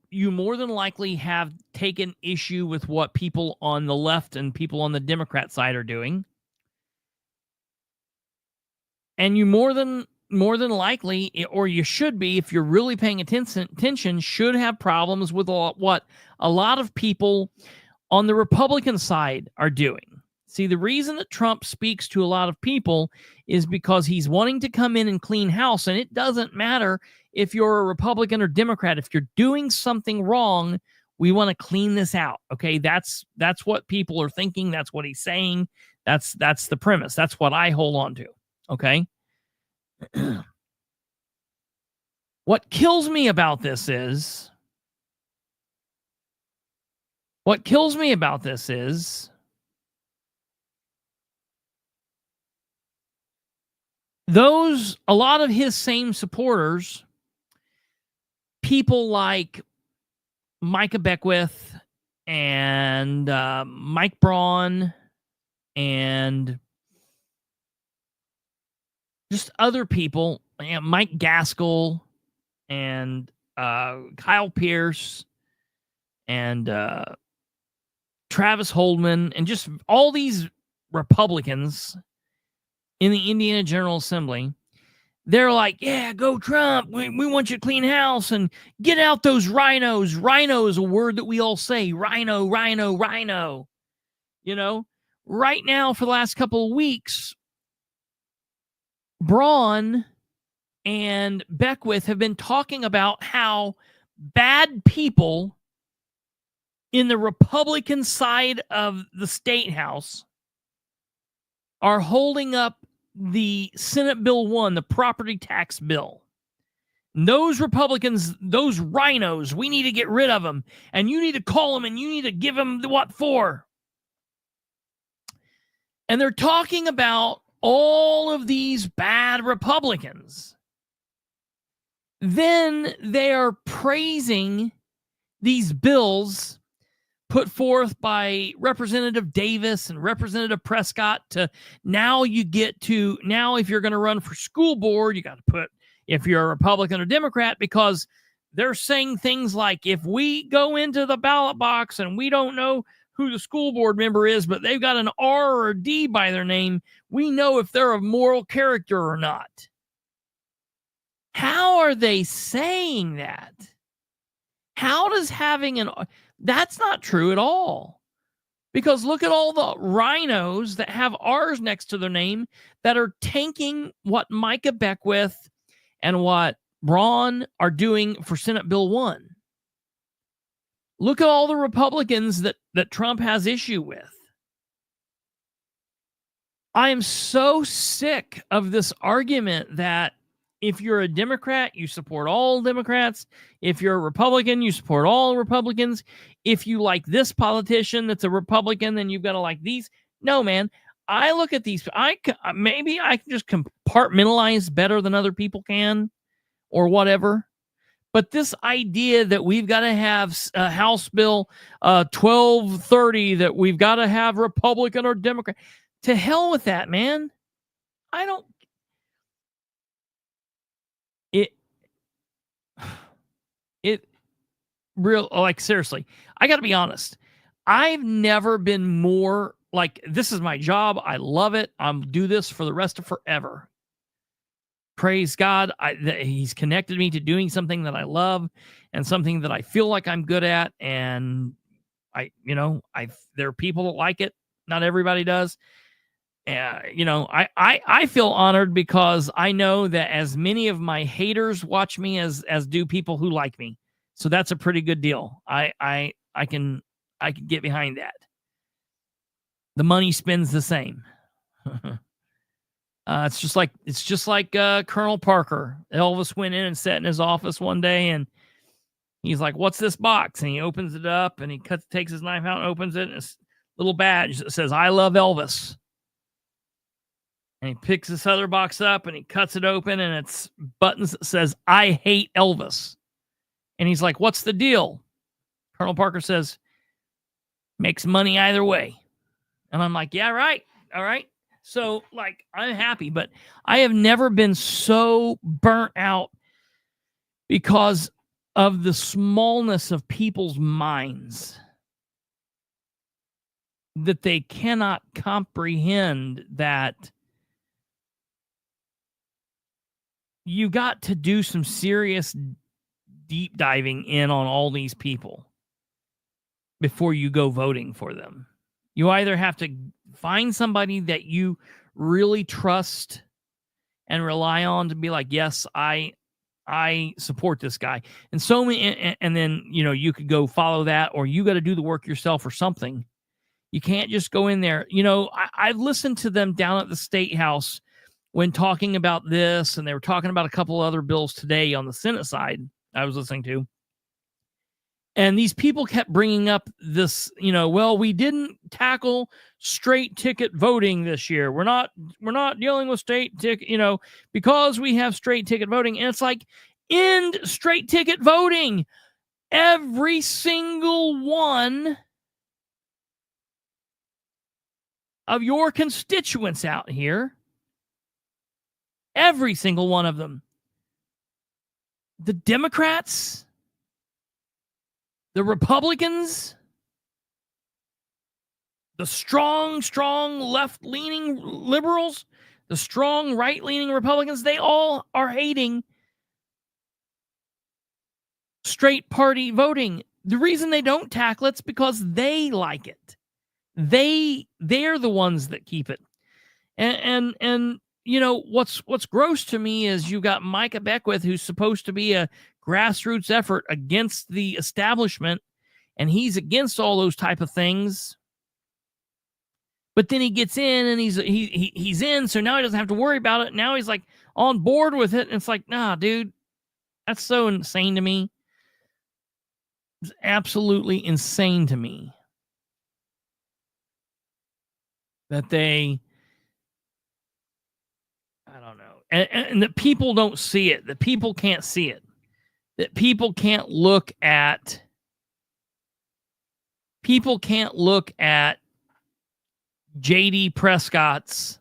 you more than likely have taken issue with what people on the left and people on the Democrat side are doing. And you more than likely, or you should be, if you're really paying attention, should have problems with what a lot of people on the Republican side are doing. See, the reason that Trump speaks to a lot of people is because he's wanting to come in and clean house. And it doesn't matter if you're a Republican or Democrat. If you're doing something wrong, we want to clean this out. Okay, that's what people are thinking. That's what he's saying. That's the premise. That's what I hold on to. Okay. What kills me about this is a lot of his same supporters, people like Micah Beckwith and Mike Braun and just other people, Mike Gaskell and Kyle Pierce and Travis Holdman, and just all these Republicans in the Indiana General Assembly, they're like, yeah, go Trump. We want you to clean house and get out those rhinos. Rhino is a word that we all say. Rhino, rhino, rhino. You know, right now for the last couple of weeks, Braun and Beckwith have been talking about how bad people in the Republican side of the state house are holding up the Senate Bill 1, the property tax bill. And those Republicans, those rhinos, we need to get rid of them. And you need to call them and you need to give them what for. And they're talking about all of these bad Republicans. Then they are praising these bills put forth by Representative Davis and Representative Prescott to now you get to, now if you're going to run for school board, you got to put, if you're a Republican or Democrat, because they're saying things like, if we go into the ballot box and we don't know who the school board member is, but they've got an R or a D by their name, we know if they're of moral character or not. How are they saying that? How does having an... That's not true at all. Because look at all the rhinos that have R's next to their name that are tanking what Micah Beckwith and what Braun are doing for Senate Bill 1. Look at all the Republicans that Trump has issue with. I am so sick of this argument that if you're a Democrat, you support all Democrats. If you're a Republican, you support all Republicans. If you like this politician that's a Republican, then you've got to like these. No, man. I look at these. Maybe I can just compartmentalize better than other people can or whatever. But this idea that we've got to have House Bill 1230, that we've got to have Republican or Democrat, to hell with that, man. I don't. Seriously, I got to be honest. I've never been more like, this is my job. I love it. I'm do this for the rest of forever. Praise God. He's connected me to doing something that I love and something that I feel like I'm good at. And there are people that like it. Not everybody does. I feel honored because I know that as many of my haters watch me as do people who like me. So that's a pretty good deal. I can get behind that. The money spends the same. It's just like Colonel Parker. Elvis went in and sat in his office one day and he's like, "What's this box?" And he opens it up and he takes his knife out and opens it, and it's a little badge that says, "I love Elvis." And he picks this other box up and he cuts it open and it's buttons that says, "I hate Elvis." And he's like, "What's the deal?" Colonel Parker says, "Makes money either way." And I'm like, "Yeah, right. All right." So, I'm happy, but I have never been so burnt out because of the smallness of people's minds that they cannot comprehend that you got to do some serious deep diving in on all these people before you go voting for them. You either have to find somebody that you really trust and rely on to be like, "Yes, I support this guy." And so many, and then, you could go follow that, or you got to do the work yourself or something. You can't just go in there. I've listened to them down at the State House when talking about this, and they were talking about a couple other bills today on the Senate side I was listening to. And these people kept bringing up this, well, we didn't tackle straight ticket voting this year. We're not dealing with straight ticket, because we have straight ticket voting. And it's like, end straight ticket voting. Every single one of your constituents out here, every single one of them, the Democrats, the Republicans, the strong left-leaning liberals, the strong right-leaning Republicans, they all are hating straight party voting. The reason they don't tackle it's because they like it. They're the ones that keep it. And what's gross to me is you got Micah Beckwith, who's supposed to be a grassroots effort against the establishment, and he's against all those type of things. But then he gets in and he's in, so now he doesn't have to worry about it. Now he's like on board with it, and it's like, nah, dude, that's so insane to me. It's absolutely insane to me that they, I don't know, and that people don't see it, that people can't see it, that people can't look at J.D. Prescott's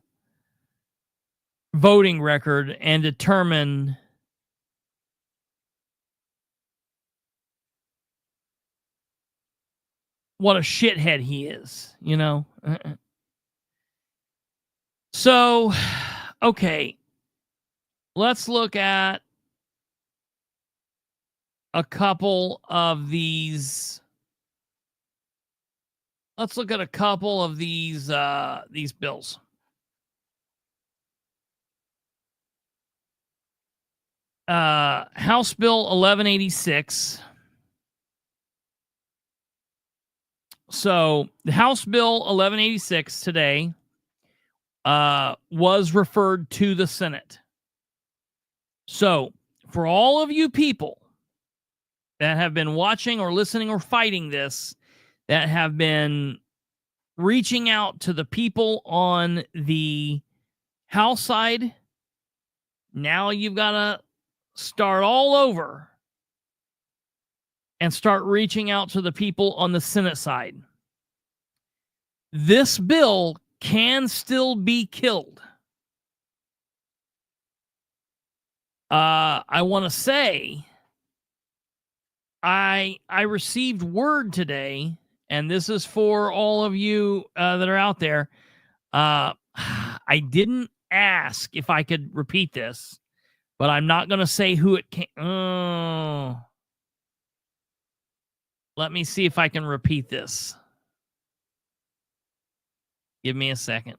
voting record and determine what a shithead he is, you know? So, okay, let's look at a couple of these. Let's look at a couple of these bills. House Bill 1186. So the House Bill 1186 today was referred to the Senate. So for all of you people that have been watching or listening or fighting this, that have been reaching out to the people on the House side, now you've got to start all over and start reaching out to the people on the Senate side. This bill can still be killed. I want to say I received word today, and this is for all of you that are out there. I didn't ask if I could repeat this, but I'm not going to say who it came. Oh. Let me see if I can repeat this. Give me a second.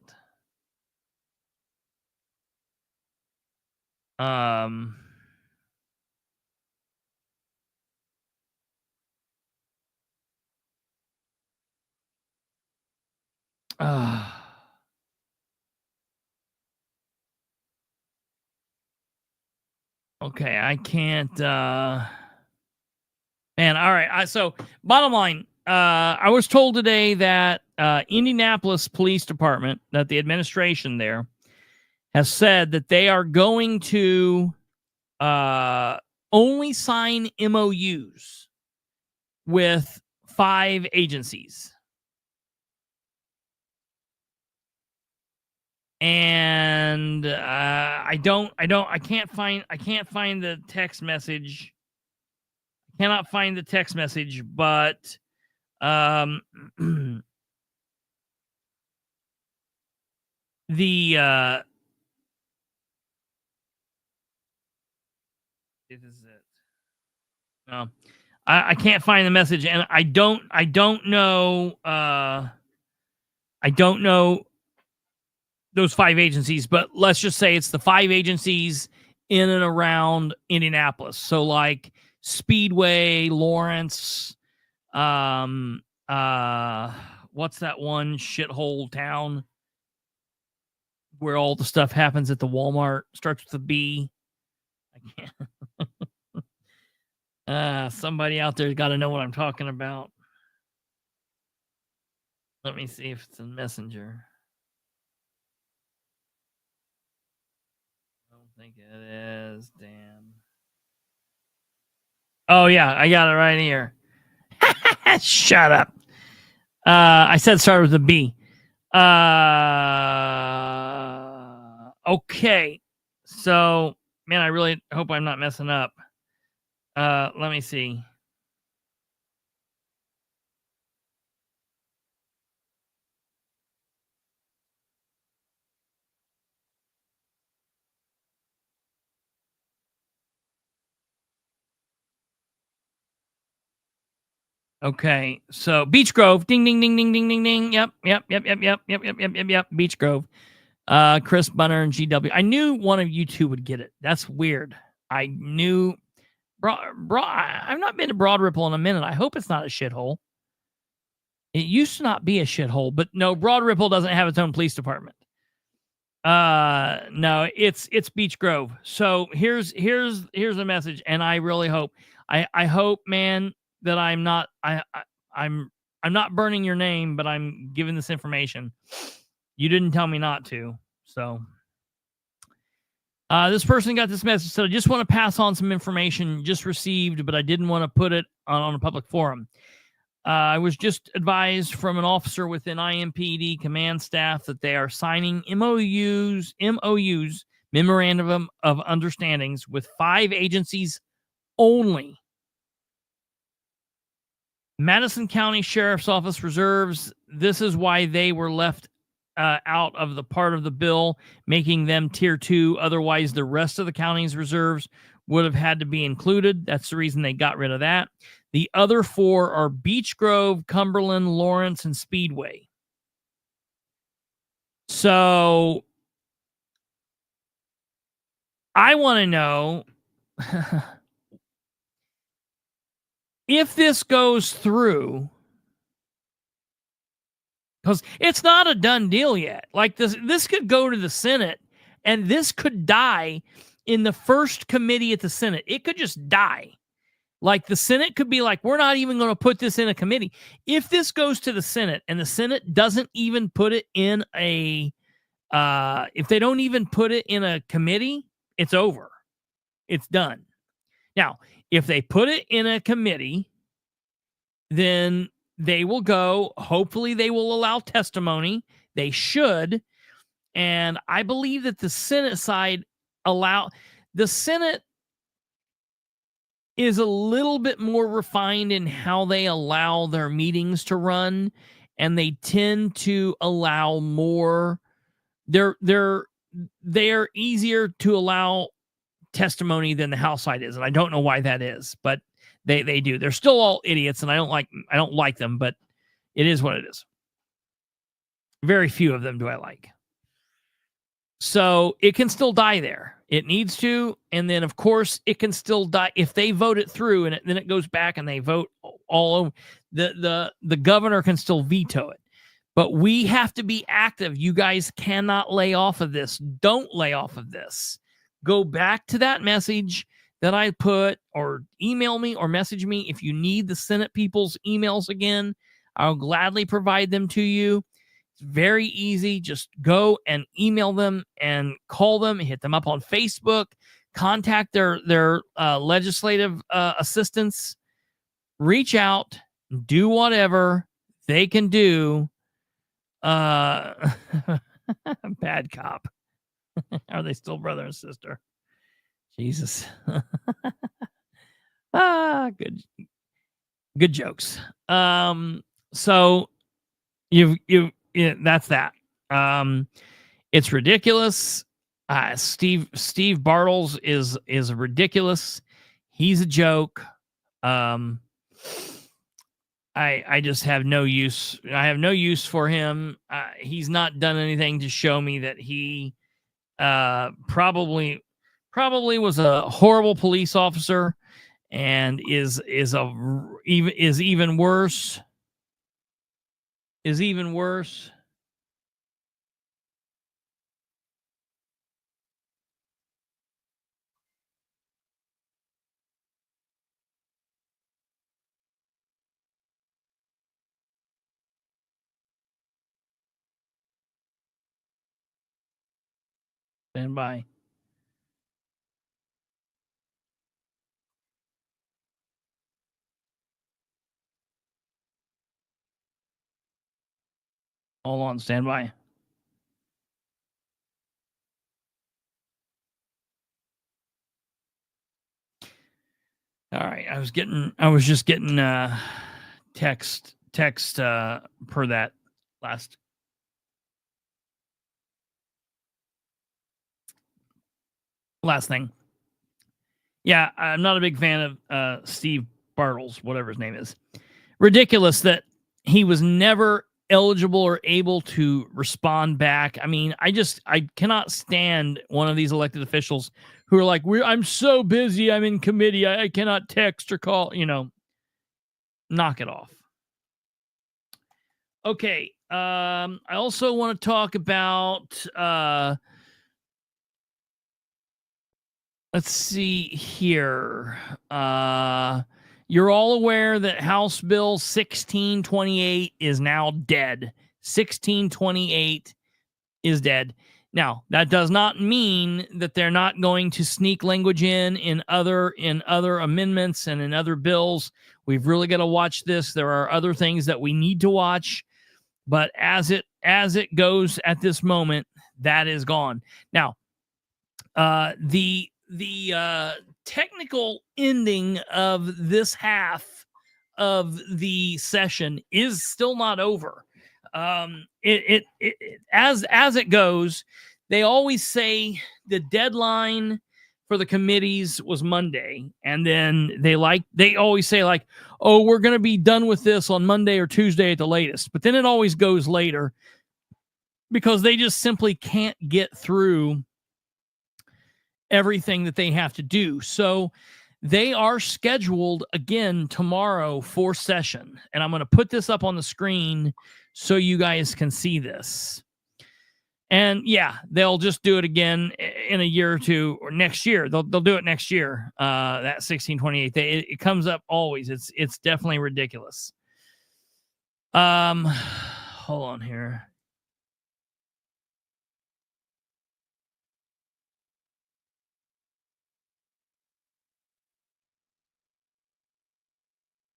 Okay, I can't. Man, all right. So, bottom line, I was told today that Indianapolis Police Department, that the administration there, has said that they are going to only sign MOUs with 5 agencies. And I can't find the text message. I cannot find the text message, but this is it. No, I can't find the message, and I don't know. I don't know those 5 agencies, but let's just say it's the 5 agencies in and around Indianapolis. So like Speedway, Lawrence, what's that one shithole town where all the stuff happens at the Walmart? Starts with a B. I can't. Somebody out there's got to know what I'm talking about. Let me see if it's in Messenger. I don't think it is. Damn. Oh, yeah. I got it right here. Shut up. I said start with a B. Okay. So, man, I really hope I'm not messing up. Let me see. Okay, so Beech Grove, ding, ding, ding, ding, ding, ding, ding. Yep. Beech Grove. Chris Bunner and GW. I knew one of you two would get it. That's weird. I knew I've not been to Broad Ripple in a minute. I hope it's not a shithole. It used to not be a shithole, but no, Broad Ripple doesn't have its own police department. No, it's Beech Grove. So here's a message, and I really hope I hope, man, that I'm not not burning your name, but I'm giving this information. You didn't tell me not to, so. This person got this message, so I just want to pass on some information just received, but I didn't want to put it on a public forum. I was just advised from an officer within IMPD command staff that they are signing MOUs, Memorandum of Understandings, with 5 agencies only. Madison County Sheriff's Office reserves. This is why they were left out of the part of the bill, making them tier 2. Otherwise, the rest of the county's reserves would have had to be included. That's the reason they got rid of that. The other 4 are Beech Grove, Cumberland, Lawrence, and Speedway. So I want to know if this goes through, because it's not a done deal yet. Like this could go to the Senate, and this could die in the first committee at the Senate. It could just die. Like the Senate could be like, we're not even going to put this in a committee. If this goes to the Senate and the Senate doesn't even put it in if they don't even put it in a committee, it's over. It's done. Now, if they put it in a committee, then they will go. Hopefully they will allow testimony. They should. And I believe that the Senate side the Senate is a little bit more refined in how they allow their meetings to run, and they tend to allow more. They're easier to allow testimony than the House side is, and I don't know why that is, but they do. They're still all idiots, and I don't like them, but it is what it is. Very few of them do I like. So it can still die there. It needs to, and then of course it can still die if they vote it through, and then it goes back and they vote all over. The governor can still veto it, but we have to be active. You guys cannot lay off of this. Don't lay off of this. Go back to that message that I put, or email me or message me if you need the Senate people's emails again. I'll gladly provide them to you. It's very easy. Just go and email them and call them, hit them up on Facebook, contact their legislative assistants, reach out, do whatever they can do. Bad cop. Are they still brother and sister? Jesus. Good jokes. So that's that. It's ridiculous. Steve Bartles is ridiculous. He's a joke. I just have no use. I have no use for him. He's not done anything to show me that he probably was a horrible police officer, and is even worse. Is even worse. Stand by. Hold on, stand by. All right, I was just getting text per that last thing. Yeah, I'm not a big fan of Steve Bartles, whatever his name is. Ridiculous that he was never eligible or able to respond back. I mean, I cannot stand one of these elected officials who are like, I'm so busy, I'm in committee, I cannot text or call, knock it off. Okay. I also want to talk about, let's see here. You're all aware that House Bill 1628 is now dead. 1628 is dead. Now, that does not mean that they're not going to sneak language in other amendments and in other bills. We've really got to watch this. There are other things that we need to watch, but as it goes at this moment, that is gone. Now, the technical ending of this half of the session is still not over. As it goes, they always say the deadline for the committees was Monday, and then they always say like, oh, we're going to be done with this on Monday or Tuesday at the latest, but then it always goes later because they just simply can't get through everything that they have to do. So they are scheduled again tomorrow for session. And I'm going to put this up on the screen so you guys can see this. And yeah, they'll just do it again in a year or two, or next year. They'll do it next year. That 1628, it comes up always. It's definitely ridiculous. Hold on here.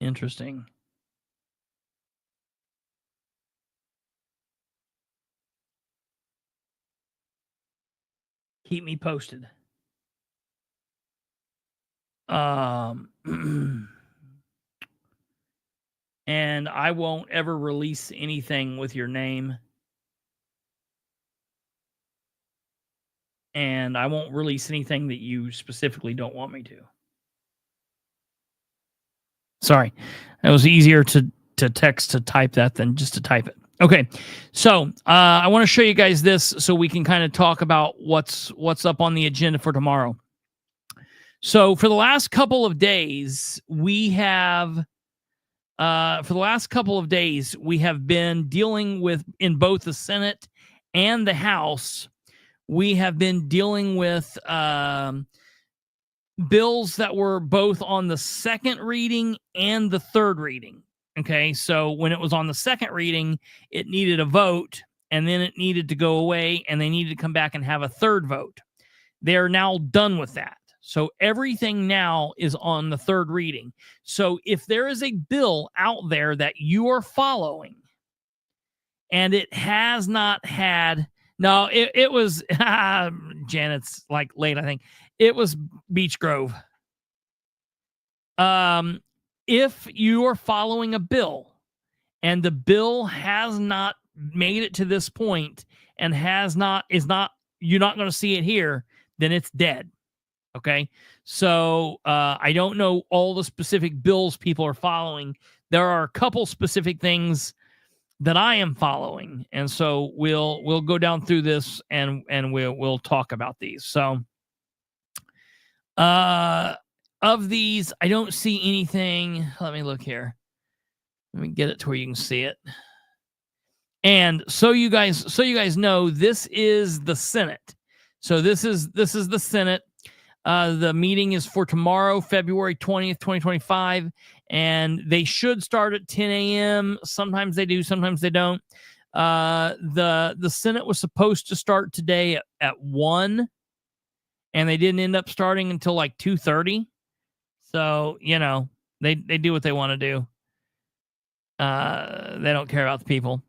Interesting. Keep me posted. And I won't ever release anything with your name. And I won't release anything that you specifically don't want me to. Sorry. It was easier to text to type that than just to type it. Okay. So I want to show you guys this so we can kind of talk about what's up on the agenda for tomorrow. So for the last couple of days, we have been dealing with, in both the Senate and the House, we have been dealing with bills that were both on the second reading and the third reading. Okay, so when it was on the second reading, it needed a vote, and then it needed to go away, and they needed to come back and have a third vote. They're now done with that. So everything now is on the third reading. So if there is a bill out there that you are following, and it has not had, no, it was, Janet's like late, I think. It was Beech Grove. If you are following a bill and the bill has not made it to this point and you're not going to see it here, then it's dead. Okay. So, I don't know all the specific bills people are following. There are a couple specific things that I am following. And so we'll go down through this and we'll talk about these. So, of these, I don't see anything. Let me look here. Let me get it to where you can see it. And so you guys know, this is the Senate. So this is the Senate. The meeting is for tomorrow, February 20th, 2025, and they should start at 10 a.m. Sometimes they do, sometimes they don't. The Senate was supposed to start today at 1, and they didn't end up starting until like 2:30. So, they do what they want to do. They don't care about the people.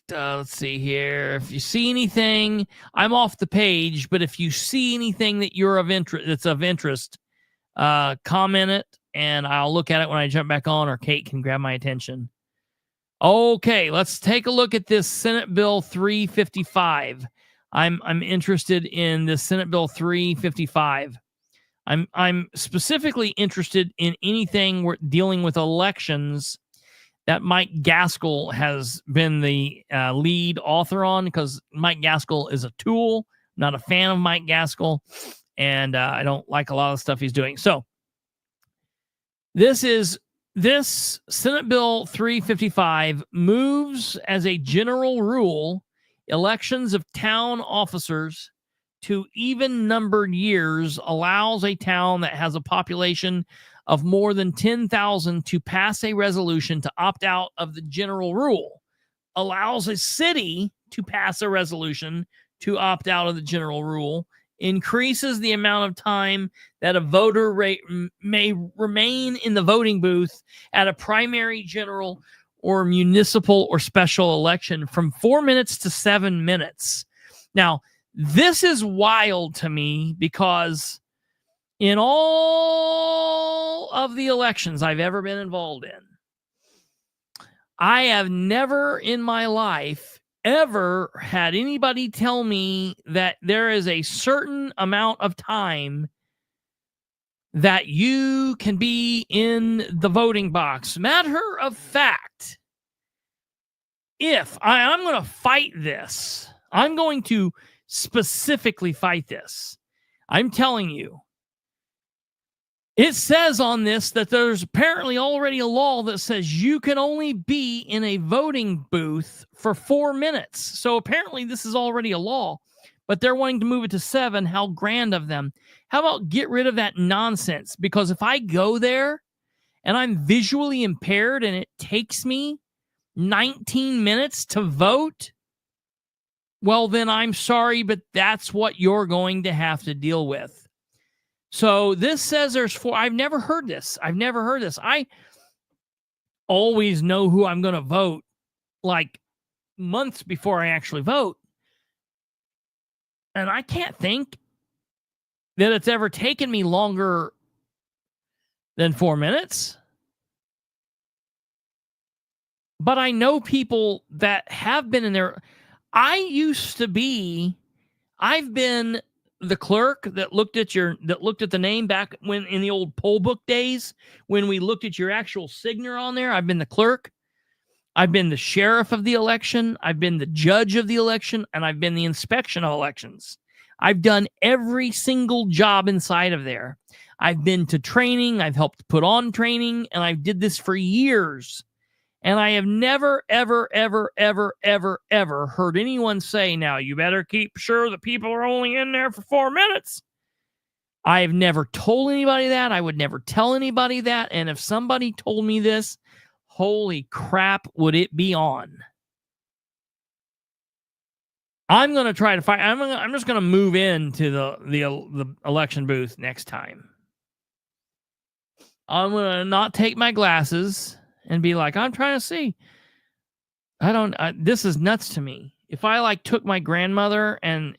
Let's see here. If you see anything, I'm off the page, but if you see anything that that's of interest, comment it, and I'll look at it when I jump back on, or Kate can grab my attention. Okay, let's take a look at this Senate Bill 355. I'm interested in this Senate Bill 355. I'm specifically interested in anything we're dealing with elections that Mike Gaskell has been the lead author on, because Mike Gaskell is a tool. I'm not a fan of Mike Gaskell, and I don't like a lot of the stuff he's doing. So this Senate Bill 355 moves as a general rule elections of town officers to even numbered years, allows a town that has a population of more than 10,000 to pass a resolution to opt out of the general rule, allows a city to pass a resolution to opt out of the general rule, increases the amount of time that a voter may remain in the voting booth at a primary, general, or municipal or special election from 4 minutes to 7 minutes. Now, this is wild to me, because in all of the elections I've ever been involved in, I have never in my life ever had anybody tell me that there is a certain amount of time that you can be in the voting box. Matter of fact, if I'm going to fight this, I'm going to specifically fight this. I'm telling you, it says on this that there's apparently already a law that says you can only be in a voting booth for 4 minutes. So apparently this is already a law, but they're wanting to move it to 7. How grand of them. How about get rid of that nonsense? Because if I go there and I'm visually impaired and it takes me 19 minutes to vote, well, then I'm sorry, but that's what you're going to have to deal with. So this says there's 4. I've never heard this. I always know who I'm going to vote like months before I actually vote. And I can't think that it's ever taken me longer than 4 minutes. But I know people that have been in there. I've been the clerk that looked at the name back when in the old poll book days, when we looked at your actual signature on there. I've been the clerk. I've been the sheriff of the election. I've been the judge of the election, and I've been the inspection of elections. I've done every single job inside of there. I've been to training. I've helped put on training, and I did this for years. And I have never, ever, ever, ever, ever, ever heard anyone say, now, you better keep sure that people are only in there for 4 minutes. I have never told anybody that. I would never tell anybody that. And if somebody told me this, holy crap, would it be on. I'm going to try to fight. I'm just going to move into the election booth next time. I'm going to not take my glasses and be like, I'm trying to see. This is nuts to me. If I took my grandmother and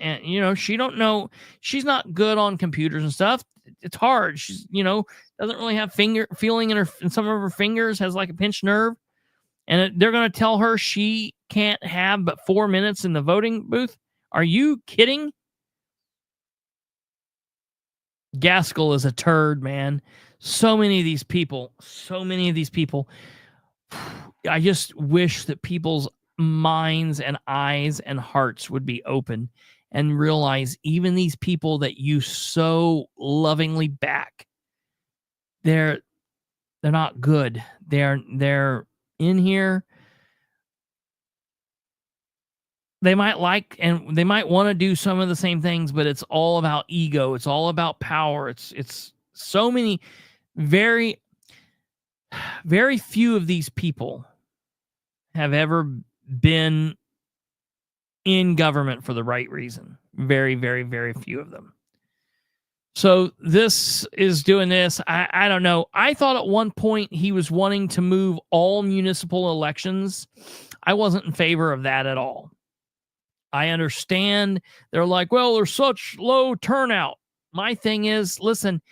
she don't know, she's not good on computers and stuff. It's hard. She's, doesn't really have finger feeling in some of her fingers, has like a pinched nerve. And they're going to tell her she can't have but 4 minutes in the voting booth. Are you kidding? Gaskell is a turd, man. So many of these people. I just wish that people's minds and eyes and hearts would be open and realize even these people that you so lovingly back, they're not good. They're in here. They might and they might want to do some of the same things, but it's all about ego. It's all about power. It's so many, very, very few of these people have ever been in government for the right reason. Very, very, very few of them. So this is doing this. I don't know. I thought at one point he was wanting to move all municipal elections. I wasn't in favor of that at all. I understand. They're like, well, there's such low turnout. My thing is, listen,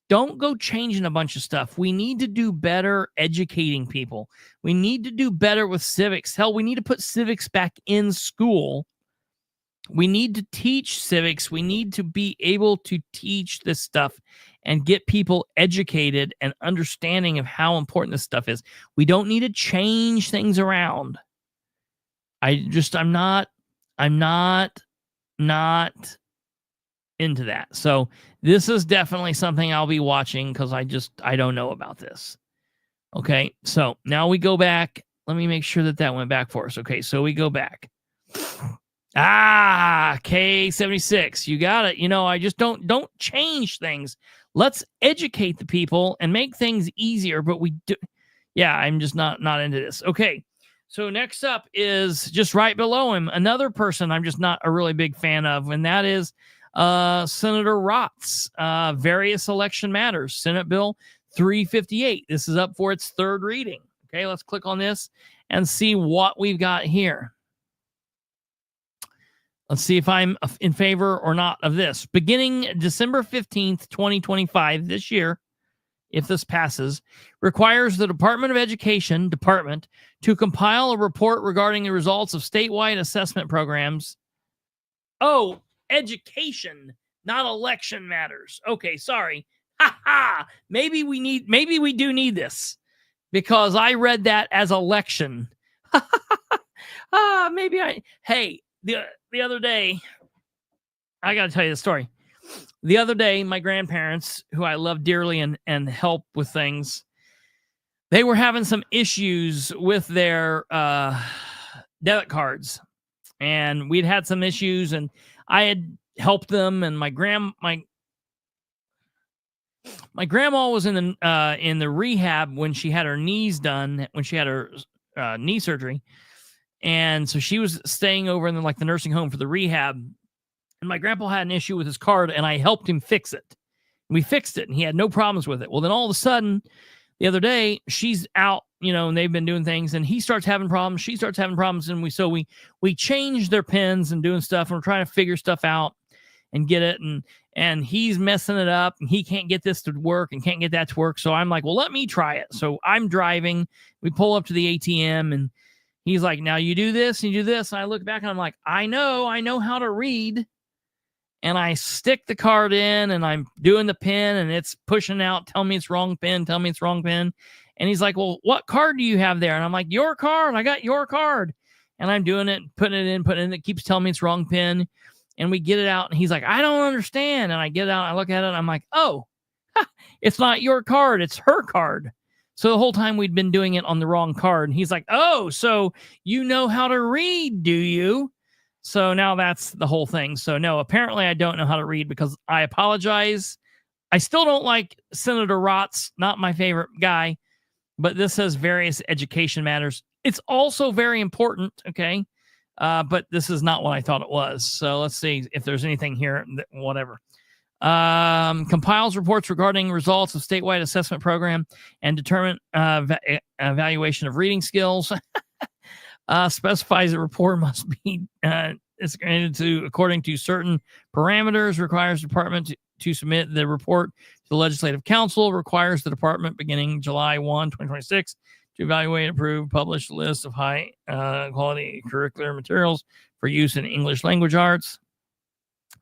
don't go changing a bunch of stuff. We need to do better educating people. We need to do better with civics. Hell, we need to put civics back in school We need to teach civics. We need to be able to teach this stuff and get people educated and understanding of how important this stuff is. We don't need to change things around. I'm not into that. So this is definitely something I'll be watching because I don't know about this. Okay, so now we go back. Let me make sure that went back for us. Okay, so we go back. K76. You got it. I just don't change things. Let's educate the people and make things easier, but we do. Yeah, I'm just not into this. Okay. So next up is just right below him, another person I'm just not a really big fan of, and that is Senator Rott's various election matters, Senate Bill 358. This is up for its third reading. Okay, let's click on this and see what we've got here. Let's see if I'm in favor or not of this. Beginning December 15th, 2025, this year, if this passes, requires the Department of Education to compile a report regarding the results of statewide assessment programs. Oh, education, not election matters. Okay, sorry. Maybe we do need this because I read that as election. The other day, I got to tell you the story. The other day, my grandparents, who I love dearly and help with things, they were having some issues with their debit cards. And we'd had some issues, and I had helped them. And my grandma was in the rehab when she had her knees done, when she had her knee surgery. And so she was staying over in the nursing home for the rehab. And my grandpa had an issue with his card, and I helped him fix it. We fixed it, and he had no problems with it. Well, then all of a sudden, the other day, she's out, and they've been doing things, and he starts having problems. She starts having problems, and we changed their pins and doing stuff, and we're trying to figure stuff out and get it, and he's messing it up, and he can't get this to work and can't get that to work. So I'm like, well, let me try it. So I'm driving. We pull up to the ATM, and he's like, now you do this and you do this. And I look back, and I'm like, I know how to read. And I stick the card in, and I'm doing the pin, and it's pushing out, tell me it's wrong pin. And he's like, well, what card do you have there? And I'm like, your card. I got your card. And I'm doing it, putting it in. It keeps telling me it's wrong pin. And we get it out, and he's like, I don't understand. And I get it out, I look at it, and I'm like, oh, it's not your card. It's her card. So the whole time we'd been doing it on the wrong card. And he's like, oh, so you know how to read, do you? So now that's the whole thing. So no, apparently I don't know how to read because I apologize. I still don't like Senator Rott's, not my favorite guy, but this says various education matters. It's also very important, okay? But this is not what I thought it was. So let's see if there's anything here, whatever. Compiles reports regarding results of statewide assessment program and determine evaluation of reading skills. Specifies a report must be it's granted to according to certain parameters, requires the department to submit the report to the Legislative Council, requires the department beginning July 1, 2026 to evaluate, approve, publish a list of high quality curricular materials for use in English language arts,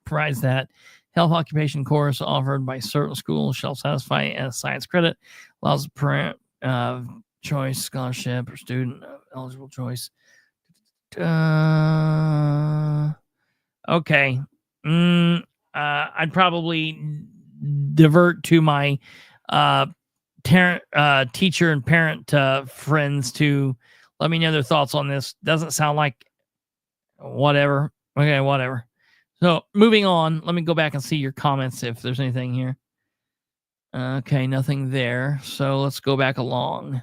provides that health occupation course offered by certain schools shall satisfy as science credit, allows the parent choice scholarship or student eligible choice. Okay. I'd probably divert to my teacher and parent friends to let me know their thoughts on this. Doesn't sound like whatever. Okay, whatever. So moving on, let me go back and see your comments if there's anything here. Okay, nothing there. So let's go back along.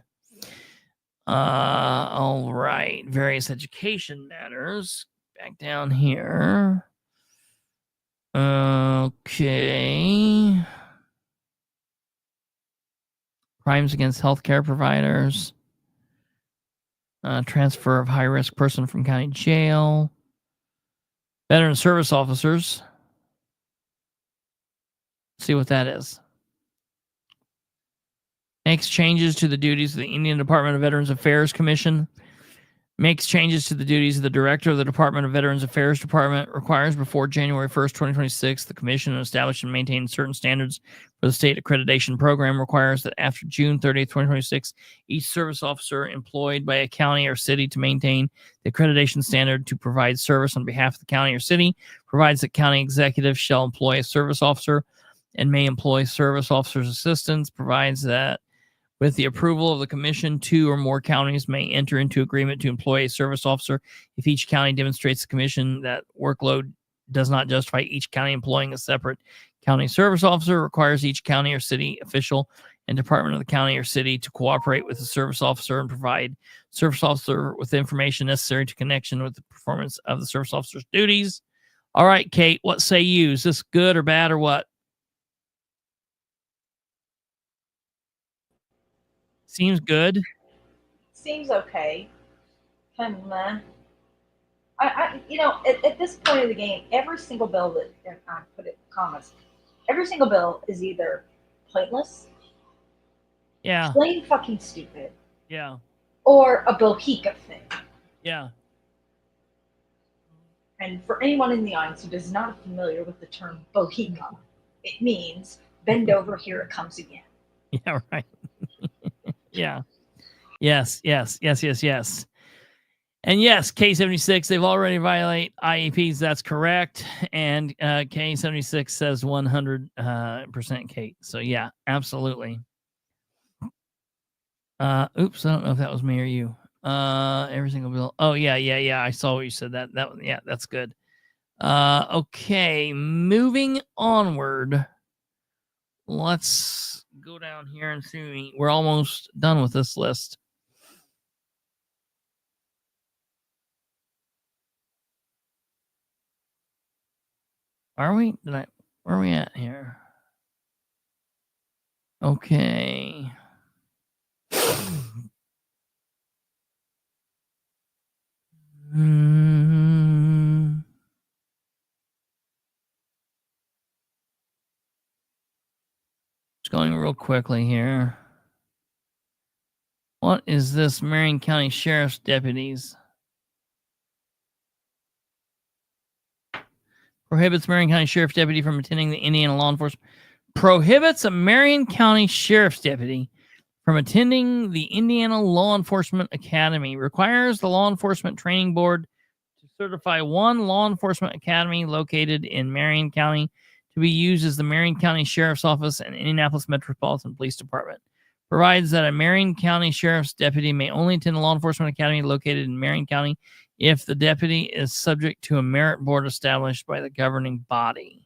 All right. Various education matters. Back down here. Okay. Crimes against healthcare providers. Transfer of high-risk person from county jail. Veteran service officers. Let's see what that is. Makes changes to the duties of the Indian Department of Veterans Affairs Commission. makes changes to the duties of the director of the Department of Veterans Affairs Department, requires before January 1st, 2026, the commission to establish and maintain certain standards for the state accreditation program, requires that after June 30th, 2026, each service officer employed by a county or city to maintain the accreditation standard to provide service on behalf of the county or city, provides that county executives shall employ a service officer and may employ service officers' assistants, provides that with the approval of the commission, 2 or more counties may enter into agreement to employ a service officer if each county demonstrates the commission that workload does not justify each county employing a separate county service officer, requires each county or city official and department of the county or city to cooperate with the service officer and provide service officer with the information necessary to connection with the performance of the service officer's duties. All right, Kate, what say you? Is this good or bad or what? Seems good. Seems okay. Kind of meh. At this point of the game, every single bill that, and I put it in commas, every single bill is either pointless, Yeah. plain fucking stupid, Yeah. or a bohica thing. Yeah. And for anyone in the audience who is not familiar with the term bohica, it means bend over, here it comes again. Yeah, right. Yeah. Yes. And yes, K76, they've already violated IEPs. That's correct. And K76 says 100% Kate. So yeah, absolutely. Oops, I don't know if that was me or you. Every single bill. Oh yeah. I saw what you said. Yeah, that's good. Okay, moving onward. Let's go down here and see. We're almost done with this list. Are we? Where are we at here? Okay. Just going real quickly here. What is this? Marion County Sheriff's deputies. Prohibits Marion County Sheriff's deputy from attending the Indiana law enforcement. Prohibits a Marion County Sheriff's deputy from attending the Indiana Law Enforcement Academy. Requires the Law Enforcement Training Board to certify one law enforcement academy located in Marion County to be used as the Marion County Sheriff's Office and Indianapolis Metropolitan Police Department. Provides that a Marion County Sheriff's deputy may only attend a law enforcement academy located in Marion County if the deputy is subject to a merit board established by the governing body.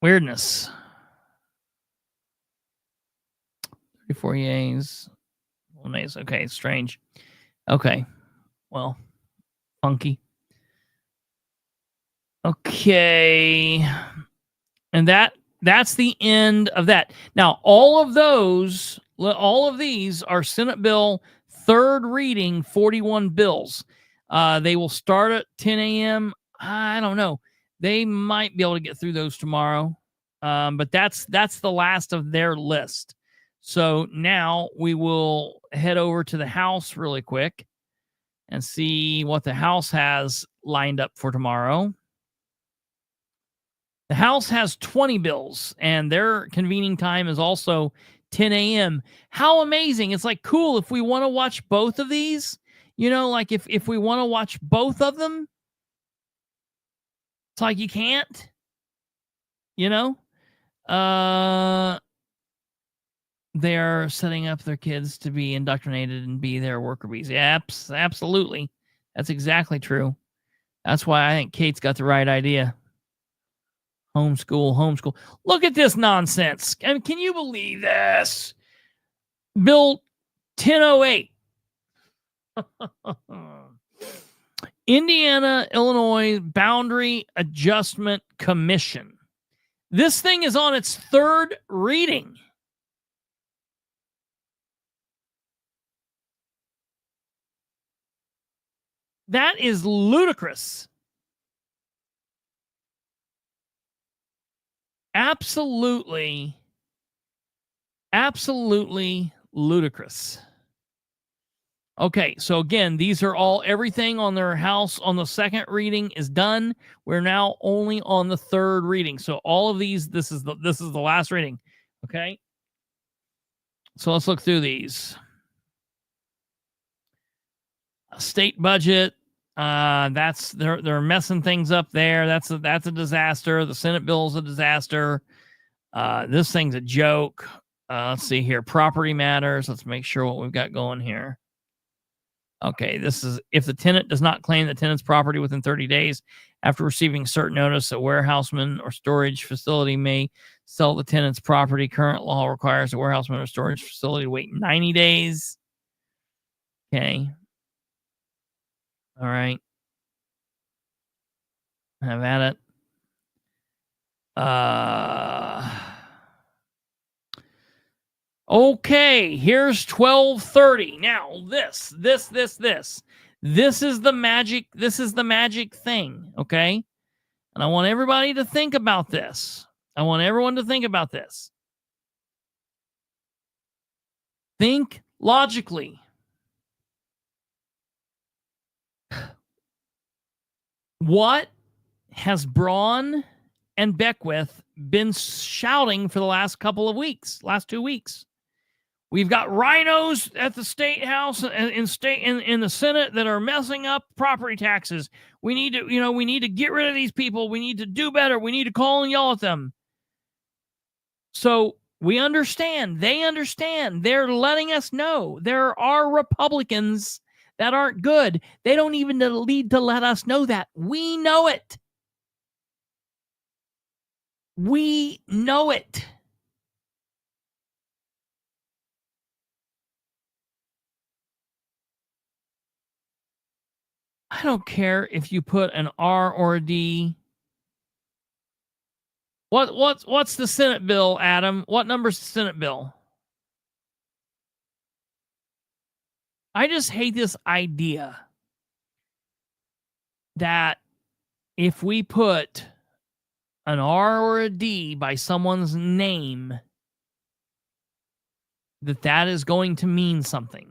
Weirdness. 34 yays. Well, nays. Okay, strange. Okay. Well, funky. Okay. And that's the end of that. Now, all of these are Senate Bill third reading 41 bills. They will start at 10 a.m. I don't know. They might be able to get through those tomorrow. But that's the last of their list. So now we will head over to the House really quick and see what the House has lined up for tomorrow. The House has 20 bills, and their convening time is also 10 a.m. How amazing. It's like cool if we want to watch both of these. You know, like if we want to watch both of them, it's like you can't. You know? They're setting up their kids to be indoctrinated and be their worker bees. Yeah, absolutely. That's exactly true. That's why I think Kate's got the right idea. Homeschool. Look at this nonsense. I mean, can you believe this? Bill 1008. Indiana-Illinois Boundary Adjustment Commission. This thing is on its third reading. That is ludicrous. Absolutely Absolutely ludicrous. Okay, so again, these are all, everything on their house on the second reading is done. We're now only on the third reading. So all of these, this is the last reading. Okay. So let's look through these. State budget. That's they're messing things up there. That's a disaster. The Senate bill is a disaster. This thing's a joke. Let's see here. Property matters. Let's make sure what we've got going here. Okay, this is if the tenant does not claim the tenant's property within 30 days after receiving certain notice, a warehouseman or storage facility may sell the tenant's property. Current law requires a warehouseman or storage facility to wait 90 days. Okay. All right. Have at it. Okay, here's 1230. Now, this is the magic thing, okay? And I want everybody to think about this. I want everyone to think about this. Think logically. What has Braun and Beckwith been shouting for the last couple of weeks, last 2 weeks? We've got rhinos at the state house and in the Senate that are messing up property taxes. We need to get rid of these people. We need to do better. We need to call and yell at them. So we understand. They understand. They're letting us know there are Republicans that aren't good. They don't even need to let us know that. We know it. We know it. I don't care if you put an R or a D. What's the Senate bill, Adam? What number's the Senate bill? I just hate this idea that if we put an R or a D by someone's name, that is going to mean something.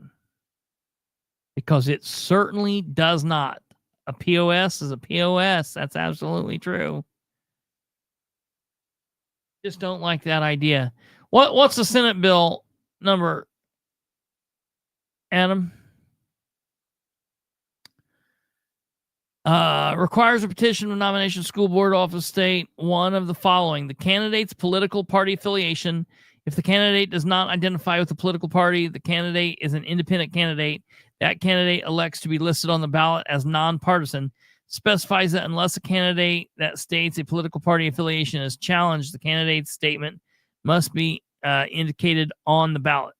Because it certainly does not. A POS is a POS. That's absolutely true. Just don't like that idea. What's the Senate bill number, Adam? Requires a petition of nomination school board office state one of the following: the candidate's political party affiliation. If the candidate does not identify with the political party, the candidate is an independent candidate. That candidate elects to be listed on the ballot as nonpartisan. Specifies that unless a candidate that states a political party affiliation is challenged, the candidate's statement must be indicated on the ballot.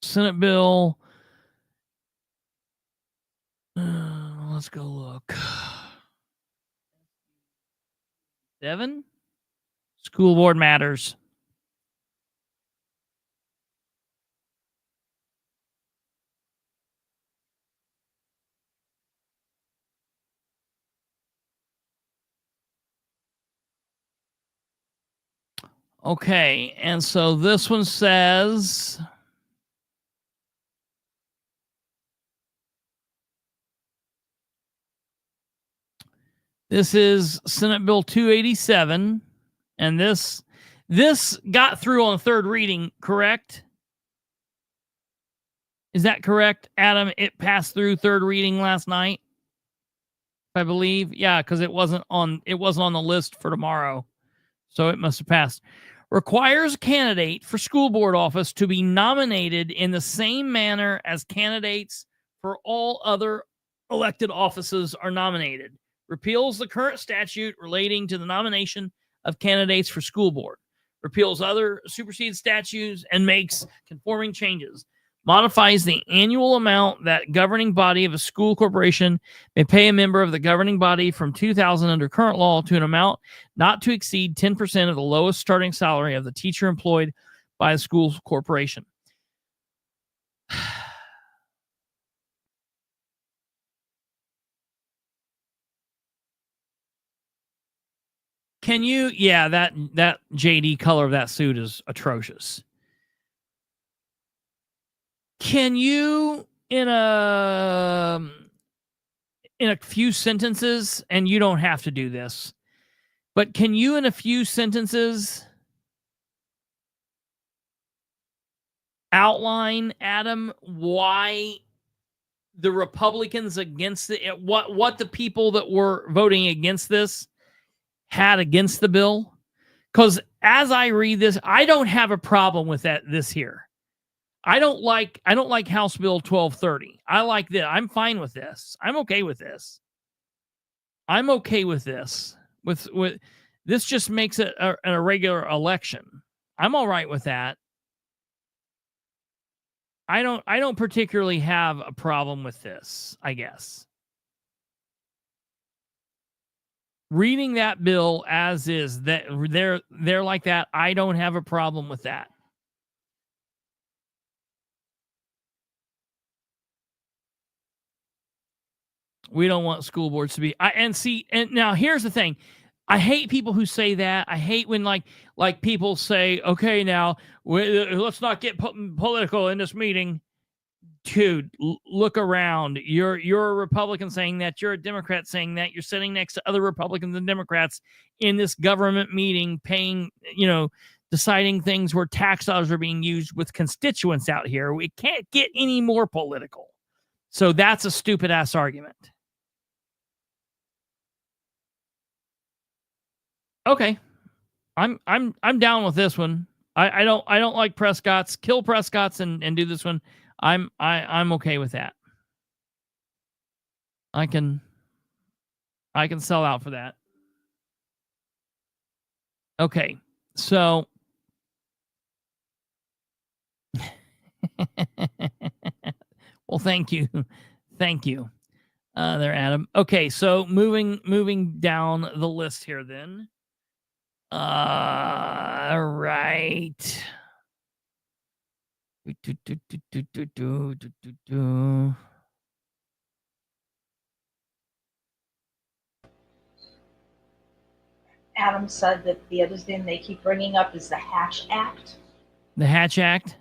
Senate bill. Let's go look. 7. School board matters. Okay, and so this one says this is Senate Bill 287, and this got through on the third reading, correct? Is that correct, Adam? It passed through third reading last night, I believe. Yeah, because it wasn't on the list for tomorrow, so it must have passed. Requires a candidate for school board office to be nominated in the same manner as candidates for all other elected offices are nominated. Repeals the current statute relating to the nomination of candidates for school board. Repeals other superseded statutes and makes conforming changes. Modifies the annual amount that governing body of a school corporation may pay a member of the governing body from $2,000 under current law to an amount not to exceed 10% of the lowest starting salary of the teacher employed by the school corporation. Can you? Yeah, that JD color of that suit is atrocious. Can you, in a few sentences, and you don't have to do this, but can you, in a few sentences, outline, Adam, why the Republicans against it, what the people that were voting against this had against the bill? Because as I read this, I don't have a problem with this here. I don't like House Bill 1230. I like this. I'm fine with this. I'm okay with this. I'm okay with this. With this just makes it a regular election. I'm all right with that. I don't particularly have a problem with this, I guess. Reading that bill as is, that they're like that, I don't have a problem with that. We don't want school boards to be. And now here's the thing. I hate people who say that. I hate when like people say, okay, now let's not get political in this meeting. Dude, look around. You're a Republican saying that. You're a Democrat saying that. You're sitting next to other Republicans and Democrats in this government meeting, paying, deciding things where tax dollars are being used with constituents out here. We can't get any more political. So that's a stupid ass argument. Okay. I'm down with this one. I don't like Prescott's. Kill Prescott's and do this one. I'm okay with that. I can sell out for that. Okay. So well, thank you. Thank you. There, Adam. Okay, so moving down the list here then. All right. Adam said that the other thing they keep bringing up is the Hatch Act. The Hatch Act?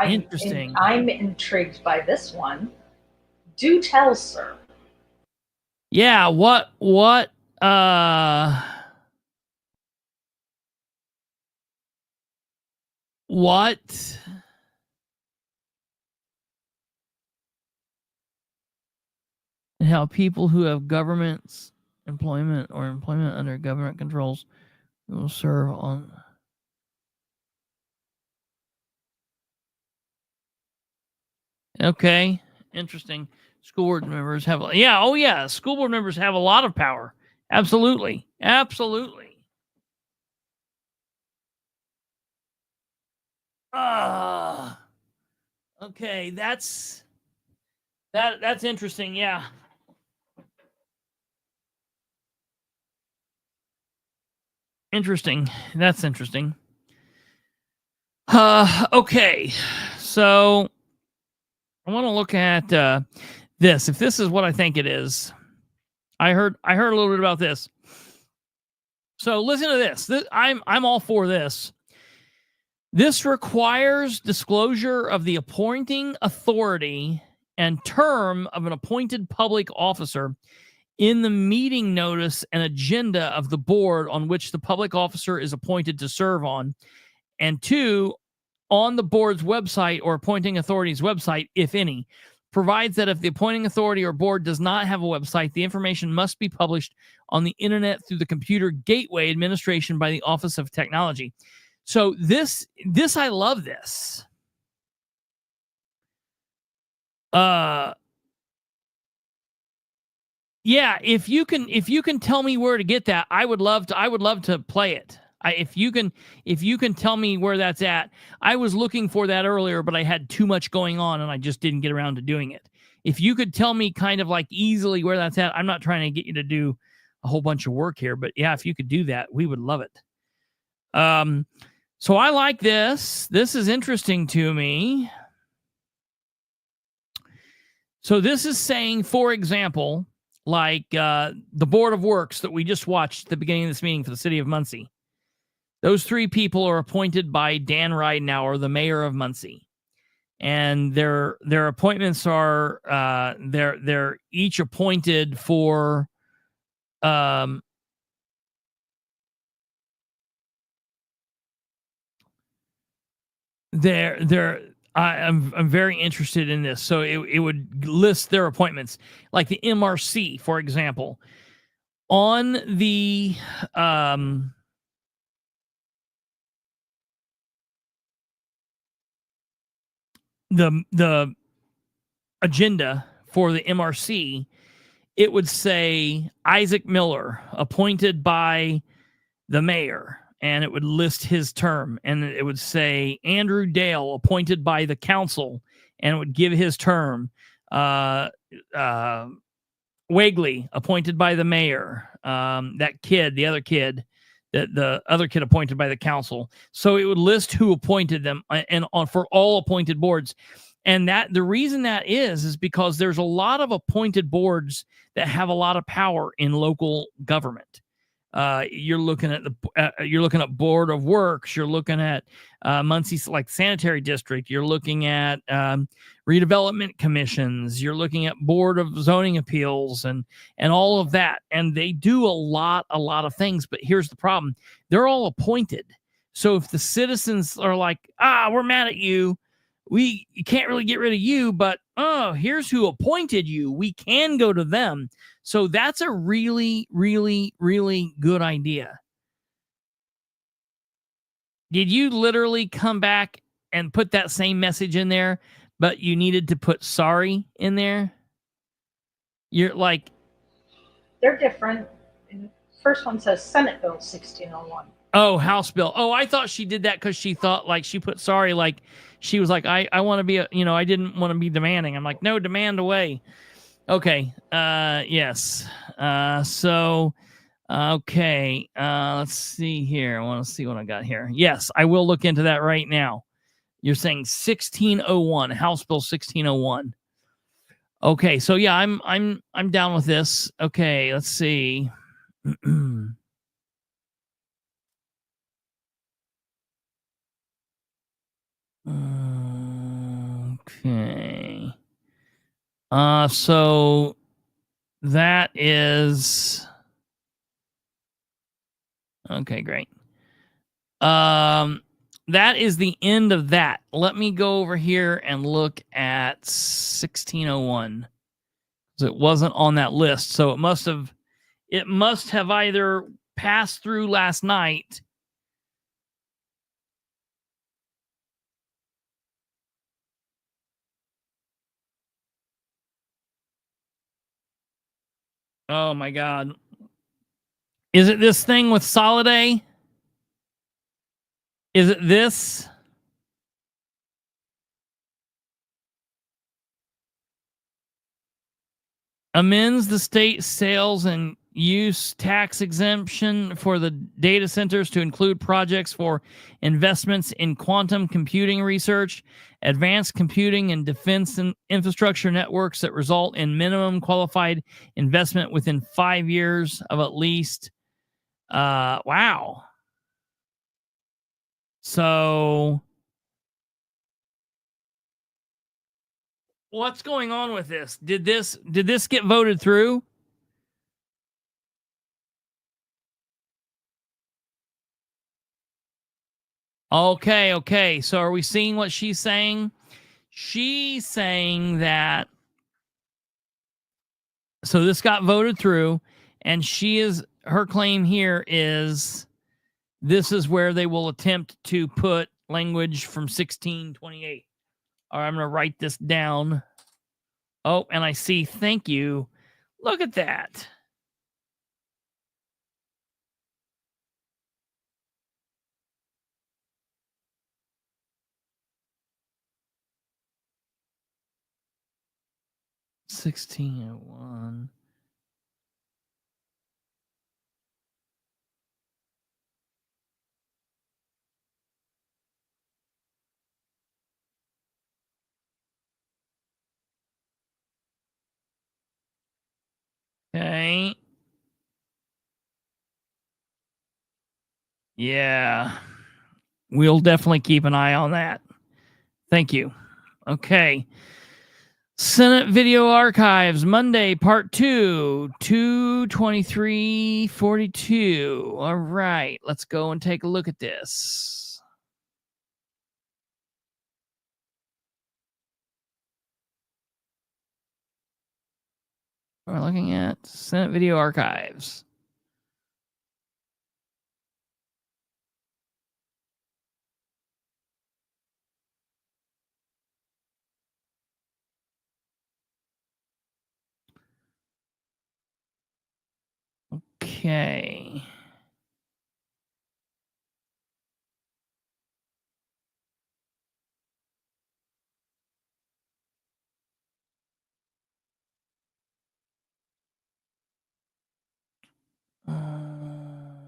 Interesting. I'm intrigued by this one. Do tell, sir. Yeah, what and how people who have government's employment or employment under government controls will serve on. Okay, interesting. School board members have, school board members have a lot of power. Absolutely. Okay, that's interesting, yeah. Interesting. That's interesting. Okay. So I want to look at this. If this is what I think it is. I heard a little bit about this. So listen to this. I'm all for this. This requires disclosure of the appointing authority and term of an appointed public officer in the meeting notice and agenda of the board on which the public officer is appointed to serve on, and 2, on the board's website or appointing authority's website, if any. Provides that if the appointing authority or board does not have a website, the information must be published on the internet through the Computer Gateway administration by the Office of Technology. So this I love this. Yeah, if you can tell me where to get that, I would love to play it. If you can tell me where that's at. I was looking for that earlier, but I had too much going on and I just didn't get around to doing it. If you could tell me kind of like easily where that's at, I'm not trying to get you to do a whole bunch of work here, but yeah, if you could do that, we would love it. So I like this. This is interesting to me. So this is saying, for example, like the Board of Works that we just watched at the beginning of this meeting for the city of Muncie. Those 3 people are appointed by Dan Ridenauer, the mayor of Muncie. And their appointments are they're each appointed for I'm very interested in this. So it would list their appointments, like the MRC, for example, on the agenda for the MRC. It would say Isaac Miller, appointed by the mayor, and it would list his term. And it would say Andrew Dale, appointed by the council, and it would give his term. Wagley, appointed by the mayor. That kid, the other kid appointed by the council. So it would list who appointed them and for all appointed boards. And that the reason that is because there's a lot of appointed boards that have a lot of power in local government. You're looking at Board of Works. You're looking at Muncie like sanitary district. You're looking at redevelopment commissions. You're looking at Board of Zoning Appeals and all of that. And they do a lot of things. But here's the problem: they're all appointed. So if the citizens are like, we're mad at you, you can't really get rid of you, but here's who appointed you. We can go to them. So that's a really, really, really good idea. Did you literally come back and put that same message in there, but you needed to put sorry in there? You're like... They're different. First one says Senate Bill 1601. Oh, House Bill. Oh, I thought she did that because she thought like she put sorry, like she was like, I want to be, I didn't want to be demanding. I'm like, no, demand away. Okay. Yes. Okay. Let's see here. I want to see what I got here. Yes, I will look into that right now. You're saying 1601, House Bill 1601. Okay. So yeah, I'm down with this. Okay. Let's see. Okay. So that is okay, great. That is the end of that. Let me go over here and look at 1601. Because it wasn't on that list. So it must have either passed through last night. Oh my God. Is it this thing with Soliday? Is it this? Amends the state sales and use tax exemption for the data centers to include projects for investments in quantum computing research, advanced computing, and defense and infrastructure networks that result in minimum qualified investment within 5 years of at least. Wow. So what's going on with this? Did this get voted through? Okay. So are we seeing what she's saying? She's saying that. So this got voted through, and her claim here is this is where they will attempt to put language from 1628. All right, I'm going to write this down. Oh, and I see, thank you. Look at that. $16.01. Okay. Yeah. We'll definitely keep an eye on that. Thank you. Okay. Senate Video Archives, Monday, Part 2, 2/23/42. All right. Let's go and take a look at this. We're looking at Senate Video Archives. Okay.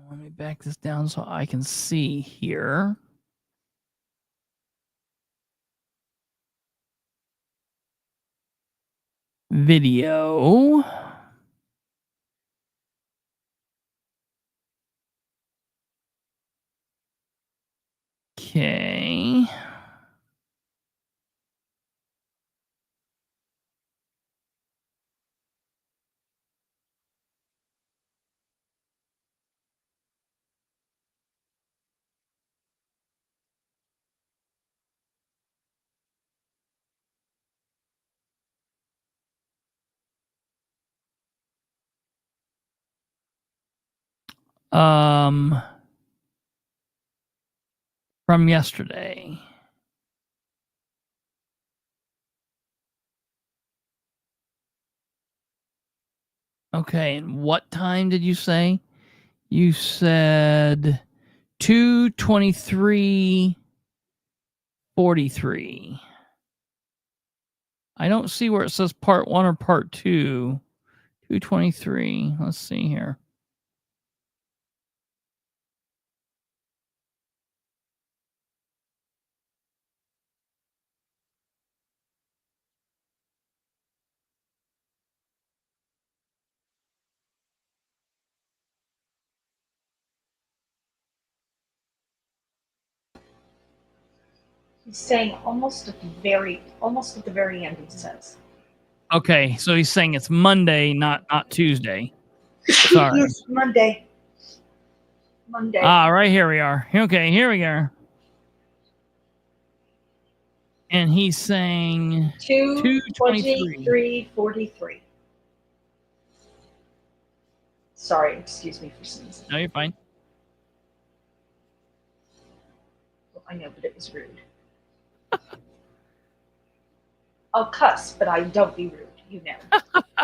Let me back this down so I can see here. Video. Okay. From yesterday. Okay, and what time did you say? You said 2/23/43. I don't see where it says part 1 or part 2. 2/23. Let's see here. He's saying almost at the very end. He says. Okay, so he's saying it's Monday, not Tuesday. Sorry. Yes, Monday. Right here we are. Okay, here we are. And he's saying 2/23/43. Sorry, excuse me for sneezing. No, you're fine. Well, I know, but it was rude. I'll cuss, but I don't be rude. You know,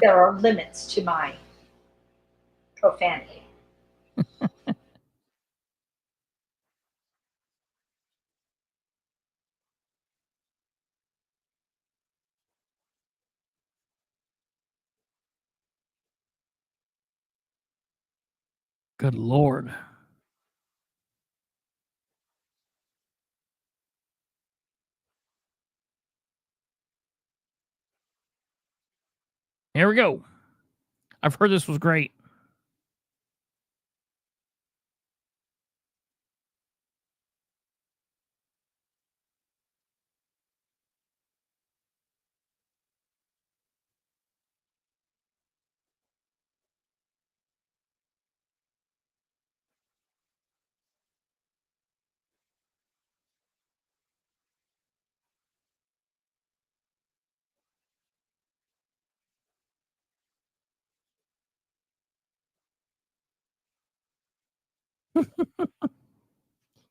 there are limits to my profanity. Good Lord. Here we go. I've heard this was great.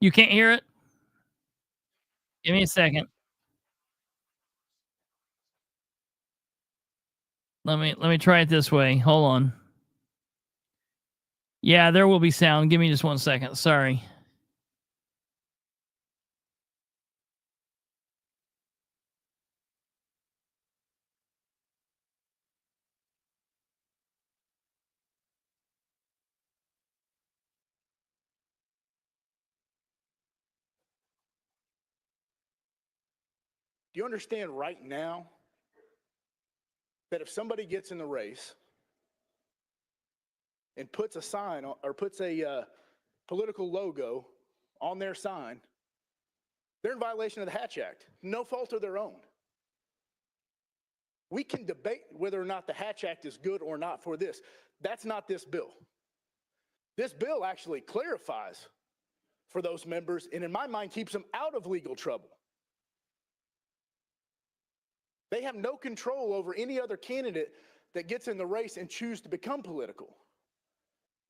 You can't hear it? Give me a second. Let me try it this way. Hold on. Yeah, there will be sound. Give me just 1 second. Sorry. Do you understand right now that if somebody gets in the race and puts a sign or puts a political logo on their sign, they're in violation of the Hatch Act. No fault of their own. We can debate whether or not the Hatch Act is good or not for this. That's not this bill. This bill actually clarifies for those members, and in my mind, keeps them out of legal trouble. They have no control over any other candidate that gets in the race and choose to become political,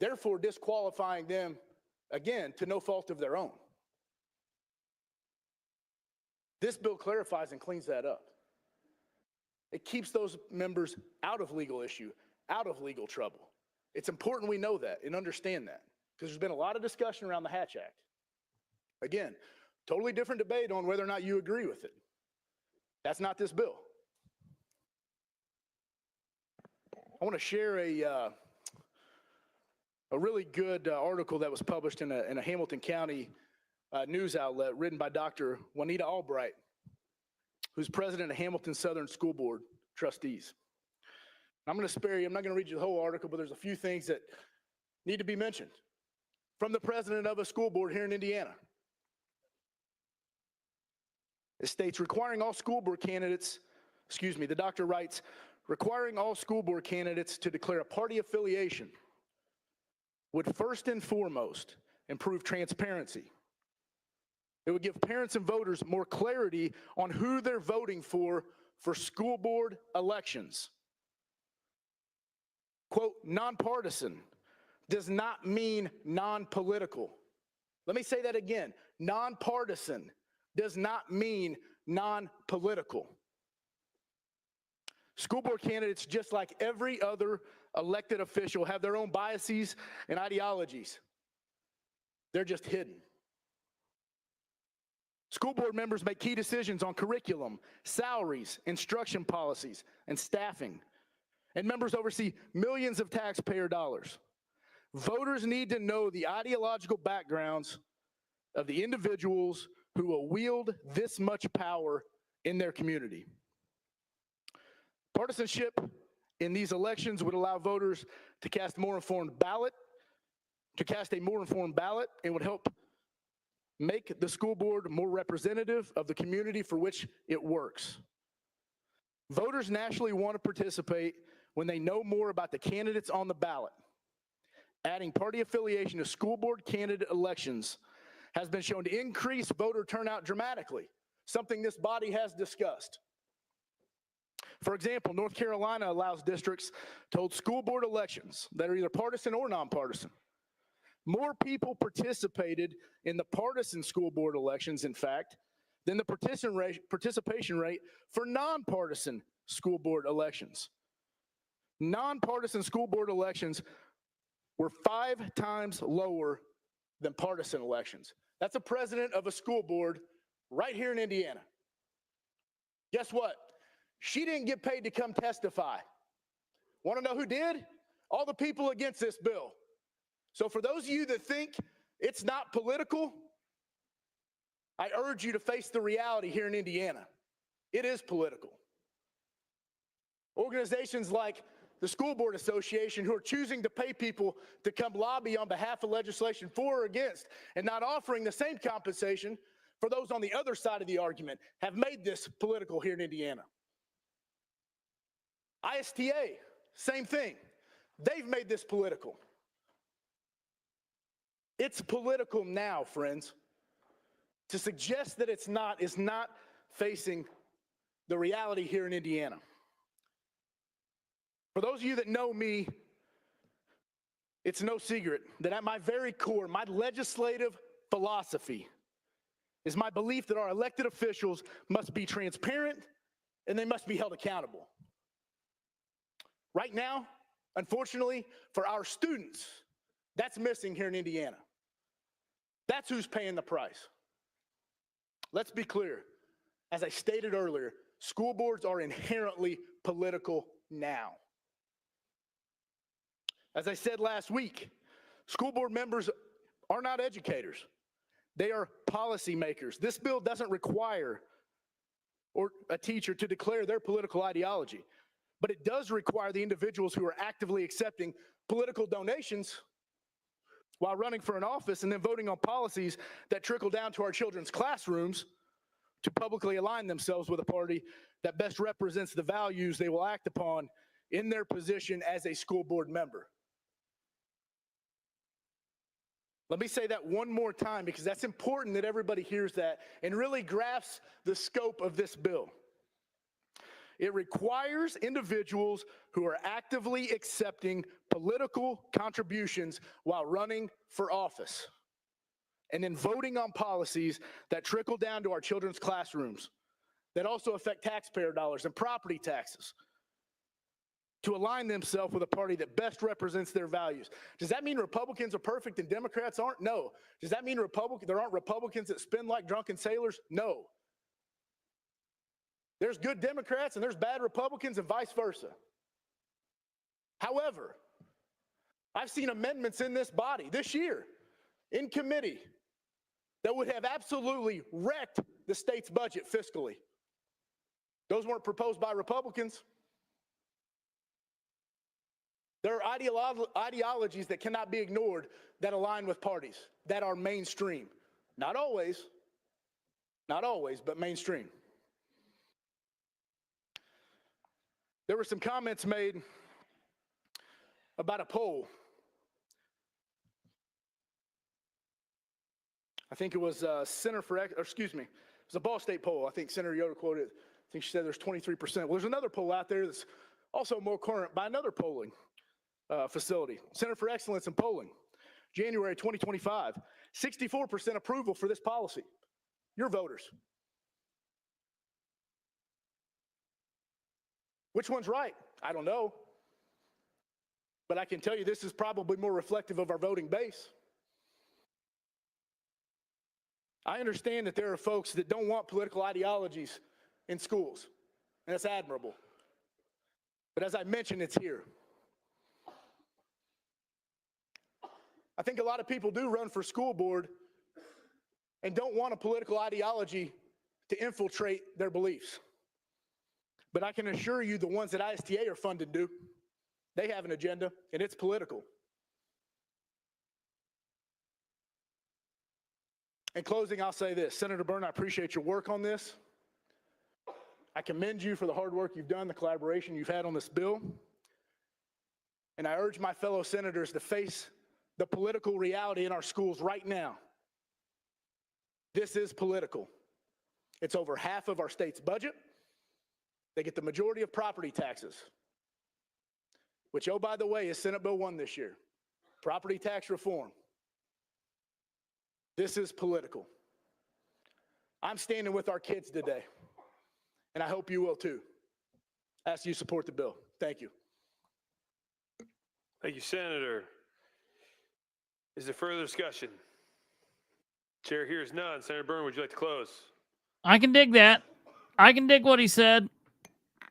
therefore disqualifying them, again, to no fault of their own. This bill clarifies and cleans that up. It keeps those members out of legal issue, out of legal trouble. It's important we know that and understand that, because there's been a lot of discussion around the Hatch Act. Again, totally different debate on whether or not you agree with it. That's not this bill. I want to share a really good article that was published in a Hamilton County news outlet written by Dr. Juanita Albright, who's president of Hamilton Southern School Board Trustees. I'm going to spare you. I'm not going to read you the whole article, but there's a few things that need to be mentioned from the president of a school board here in Indiana. It states, requiring all school board candidates, the doctor writes, requiring all school board candidates to declare a party affiliation would first and foremost improve transparency. It would give parents and voters more clarity on who they're voting for school board elections. Quote, nonpartisan does not mean non-political. Let me say that again. Nonpartisan does not mean non-political. School board candidates, just like every other elected official, have their own biases and ideologies. They're just hidden. School board members make key decisions on curriculum, salaries, instruction policies, and staffing. And members oversee millions of taxpayer dollars. Voters need to know the ideological backgrounds of the individuals who will wield this much power in their community. Partisanship in these elections would allow voters to cast a more informed ballot, and would help make the school board more representative of the community for which it works. Voters naturally want to participate when they know more about the candidates on the ballot. Adding party affiliation to school board candidate elections has been shown to increase voter turnout dramatically, something this body has discussed. For example, North Carolina allows districts to hold school board elections that are either partisan or nonpartisan. More people participated in the partisan school board elections, in fact, than the participation rate for nonpartisan school board elections. Nonpartisan school board elections were 5 times lower than partisan elections. That's a president of a school board right here in Indiana. Guess what? She didn't get paid to come testify. Want to know who did? All the people against this bill. So for those of you that think it's not political, I urge you to face the reality here in Indiana. It is political. Organizations like the School Board Association, who are choosing to pay people to come lobby on behalf of legislation for or against, and not offering the same compensation for those on the other side of the argument, have made this political here in Indiana. ISTA, same thing. They've made this political. It's political now, friends. To suggest that it's not is not facing the reality here in Indiana. For those of you that know me, it's no secret that at my very core, my legislative philosophy is my belief that our elected officials must be transparent and they must be held accountable. Right now, unfortunately, for our students, that's missing here in Indiana. That's who's paying the price. Let's be clear. As I stated earlier, school boards are inherently political now. As I said last week, school board members are not educators. They are policymakers. This bill doesn't require a teacher to declare their political ideology, but it does require the individuals who are actively accepting political donations while running for an office and then voting on policies that trickle down to our children's classrooms to publicly align themselves with a party that best represents the values they will act upon in their position as a school board member. Let me say that one more time because that's important that everybody hears that and really grasps the scope of this bill. It requires individuals who are actively accepting political contributions while running for office and then voting on policies that trickle down to our children's classrooms that also affect taxpayer dollars and property taxes to align themselves with a party that best represents their values. Does that mean Republicans are perfect and Democrats aren't? No. Does that mean there aren't Republicans that spin like drunken sailors? No. There's good Democrats and there's bad Republicans and vice versa. However, I've seen amendments in this body this year in committee that would have absolutely wrecked the state's budget fiscally. Those weren't proposed by Republicans. There are ideologies that cannot be ignored that align with parties that are mainstream. Not always, but mainstream. There were some comments made about a poll. I think it was Center for, it was a Ball State poll. I think Senator Yoder quoted it. I think she said there's 23%. Well, there's another poll out there that's also more current by another polling facility, Center for Excellence in Polling, January 2025, 64% approval for this policy. Your voters. Which one's right? I don't know. But I can tell you this is probably more reflective of our voting base. I understand that there are folks that don't want political ideologies in schools, and that's admirable. But as I mentioned, it's here. I think a lot of people do run for school board and don't want a political ideology to infiltrate their beliefs. But I can assure you the ones that ISTA are funded do. They have an agenda, and it's political. In closing, I'll say this. Senator Byrne, I appreciate your work on this. I commend you for the hard work you've done, the collaboration you've had on this bill. And I urge my fellow senators to face the political reality in our schools right now. This is political. It's over half of our state's budget. They get the majority of property taxes, which, oh, by the way, is Senate Bill 1 this year. Property tax reform. This is political. I'm standing with our kids today, and I hope you will too. I ask you to support the bill. Thank you. Thank you, Senator. Is there further discussion? Chair hears none. Senator Byrne, would you like to close? I can dig that. I can dig what he said.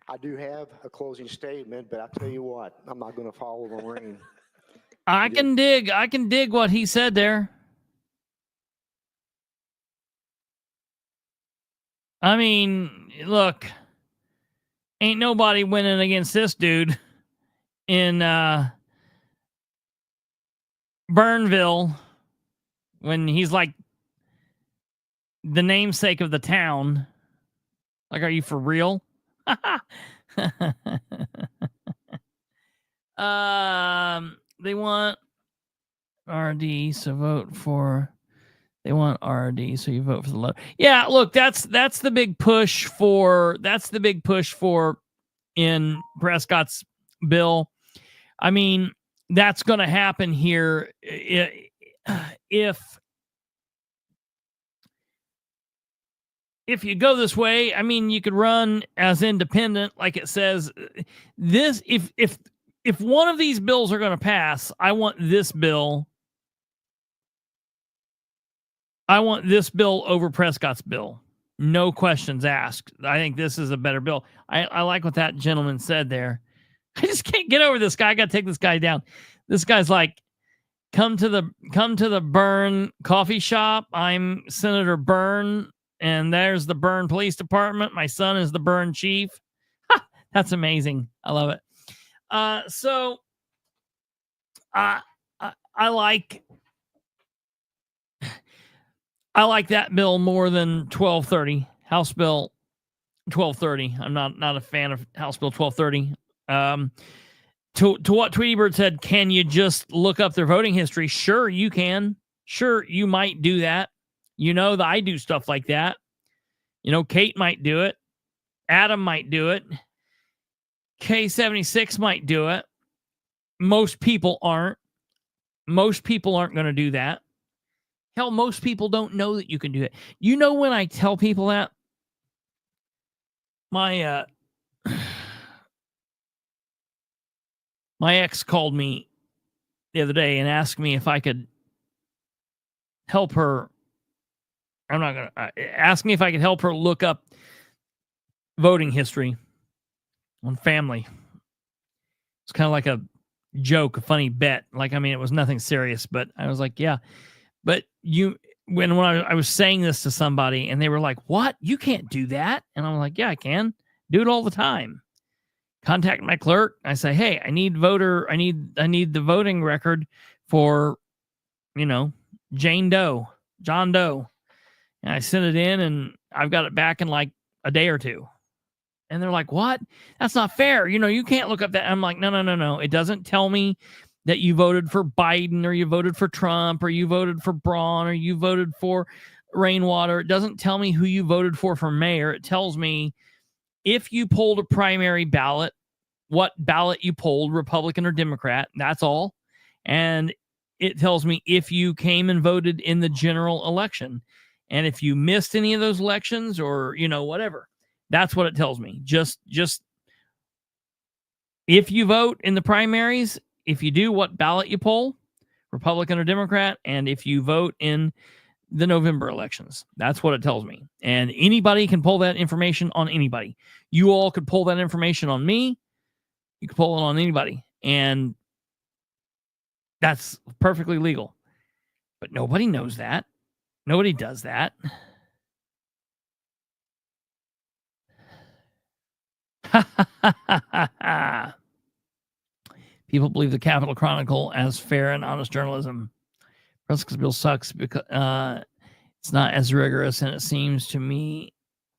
I do have a closing statement, but I'll tell you what, I'm not going to follow the rain. I can dig what he said there. I mean, look, ain't nobody winning against this dude in Burnville when he's like the namesake of the town. Like, are you for real? They want RD, so vote for. They want RD, so you vote for the low. Yeah, look, that's the big push for. That's the big push for in Prescott's bill. I mean, that's going to happen here if you go this way. I mean, you could run as independent, like it says. This, if one of these bills are going to pass, I want this bill. I want this bill over Prescott's bill. No questions asked. I think this is a better bill. I like what that gentleman said there. I just can't get over this guy. I got to take this guy down. This guy's like, come to the Byrne coffee shop. I'm Senator Byrne, and there's the Byrne Police Department. My son is the Byrne chief. Ha, that's amazing. I love it. So I like that bill more than 1230, House Bill 1230. I'm not a fan of House Bill 1230. To what Tweety Bird said, can you just look up their voting history? Sure, you can. Sure, you might do that. You know that I do stuff like that. You know, Kate might do it. Adam might do it. K76 might do it. Most people aren't. Most people aren't going to do that. Hell, most people don't know that you can do that. You know, when I tell people that, my ex called me the other day and asked me if I could help her. I'm not going to ask me if I could help her look up voting history on family. It's kind of like a joke, a funny bet. Like, I mean, it was nothing serious, but I was like, yeah. But when I was saying this to somebody and they were like, what? You can't do that. And I'm like, yeah, I can do it all the time. Contact my clerk. I say, hey, I need the voting record for, John Doe. And I sent it in and I've got it back in like a day or two. And they're like, what? That's not fair. You can't look up that. I'm like, no. It doesn't tell me that you voted for Biden or you voted for Trump or you voted for Braun or you voted for Rainwater. It doesn't tell me who you voted for mayor. It tells me if you polled a primary ballot, what ballot you polled, Republican or Democrat. That's all. And it tells me if you came and voted in the general election. And if you missed any of those elections or, whatever, that's what it tells me. Just if you vote in the primaries, if you do, what ballot you poll, Republican or Democrat, and if you vote in the November elections. That's what it tells me. And anybody can pull that information on anybody. You all could pull that information on me. You could pull it on anybody. And that's perfectly legal. But nobody knows that. Nobody does that. People believe the Capitol Chronicle as fair and honest journalism. Prescott's bill sucks because it's not as rigorous, and it seems to me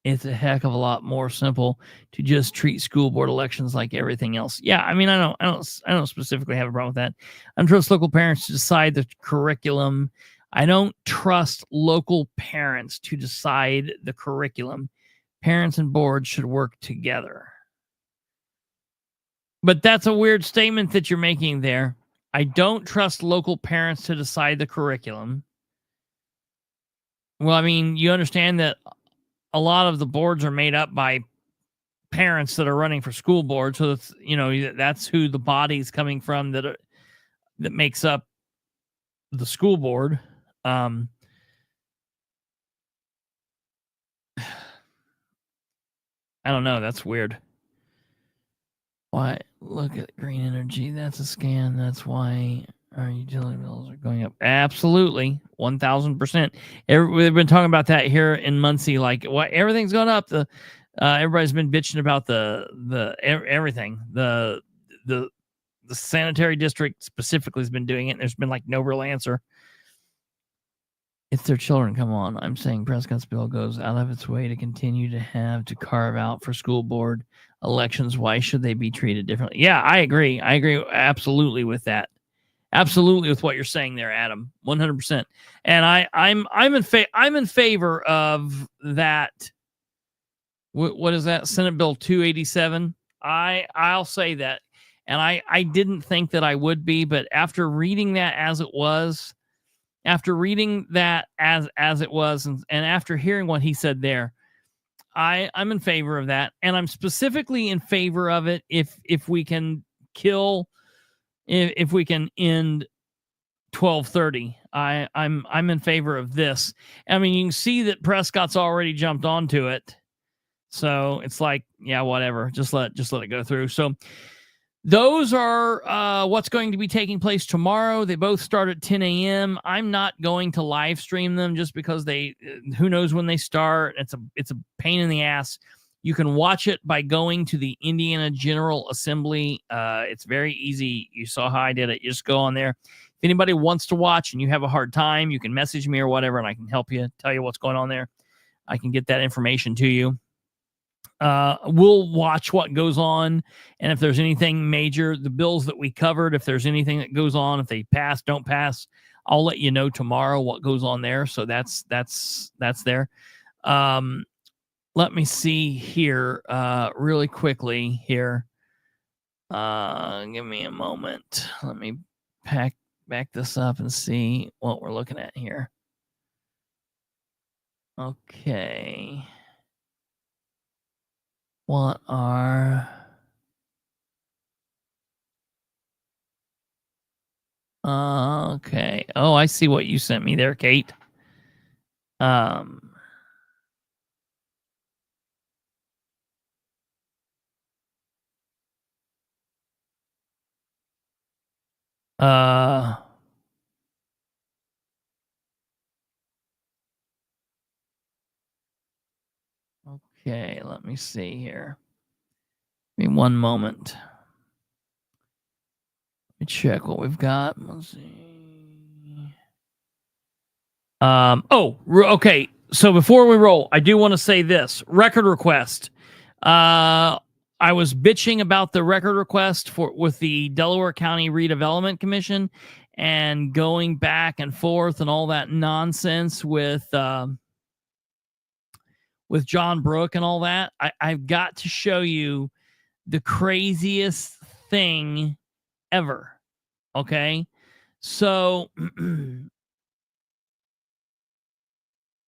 it's a heck of a lot more simple to just treat school board elections like everything else. Yeah, I mean, I don't specifically have a problem with that. I don't trust local parents to decide the curriculum. I don't trust local parents to decide the curriculum. Parents and boards should work together. But that's a weird statement that you're making there. I don't trust local parents to decide the curriculum. Well, I mean, you understand that a lot of the boards are made up by parents that are running for school board. So that's, that's who the body's coming from that makes up the school board. I don't know. That's weird. Why? Look at green energy. That's a scam. That's why our utility bills are going up. Absolutely. 1,000%. We've been talking about that here in Muncie. Like, what? Everything's going up. Everybody's been bitching about everything. The sanitary district specifically has been doing it. And there's been like no real answer. It's their children. Come on. I'm saying Prescott's bill goes out of its way to continue to have to carve out for school board elections. Why should they be treated differently? Yeah, I agree. I agree absolutely with that. Absolutely with what you're saying there, Adam. 100%. And I'm in favor of that. What is that? Senate Bill 287. I'll say that. And I didn't think that I would be, but after reading that as it was, and after hearing what he said there, I'm in favor of that. And I'm specifically in favor of it if we can end 1230. I'm in favor of this. I mean, you can see that Prescott's already jumped onto it. So it's like, yeah, whatever. Just let it go through. So those are what's going to be taking place tomorrow. They both start at 10 a.m. I'm not going to live stream them just because who knows when they start. It's a pain in the ass. You can watch it by going to the Indiana General Assembly. It's very easy. You saw how I did it. You just go on there. If anybody wants to watch and you have a hard time, you can message me or whatever, and I can help you, tell you what's going on there. I can get that information to you. We'll watch what goes on, and if there's anything major, the bills that we covered, if there's anything that goes on, if they pass, don't pass, I'll let you know tomorrow what goes on there. So that's there. Let me see here really quickly here. Give me a moment. Let me back this up and see what we're looking at here. Okay. What are... okay. Oh, I see what you sent me there, Kate. Okay, let me see here. Give me one moment. Let me check what we've got. Let's see. Okay. So before we roll, I do want to say this. Record request. I was bitching about the record request with the Delaware County Redevelopment Commission and going back and forth and all that nonsense with John Brook and all that. I've got to show you the craziest thing ever. Okay. So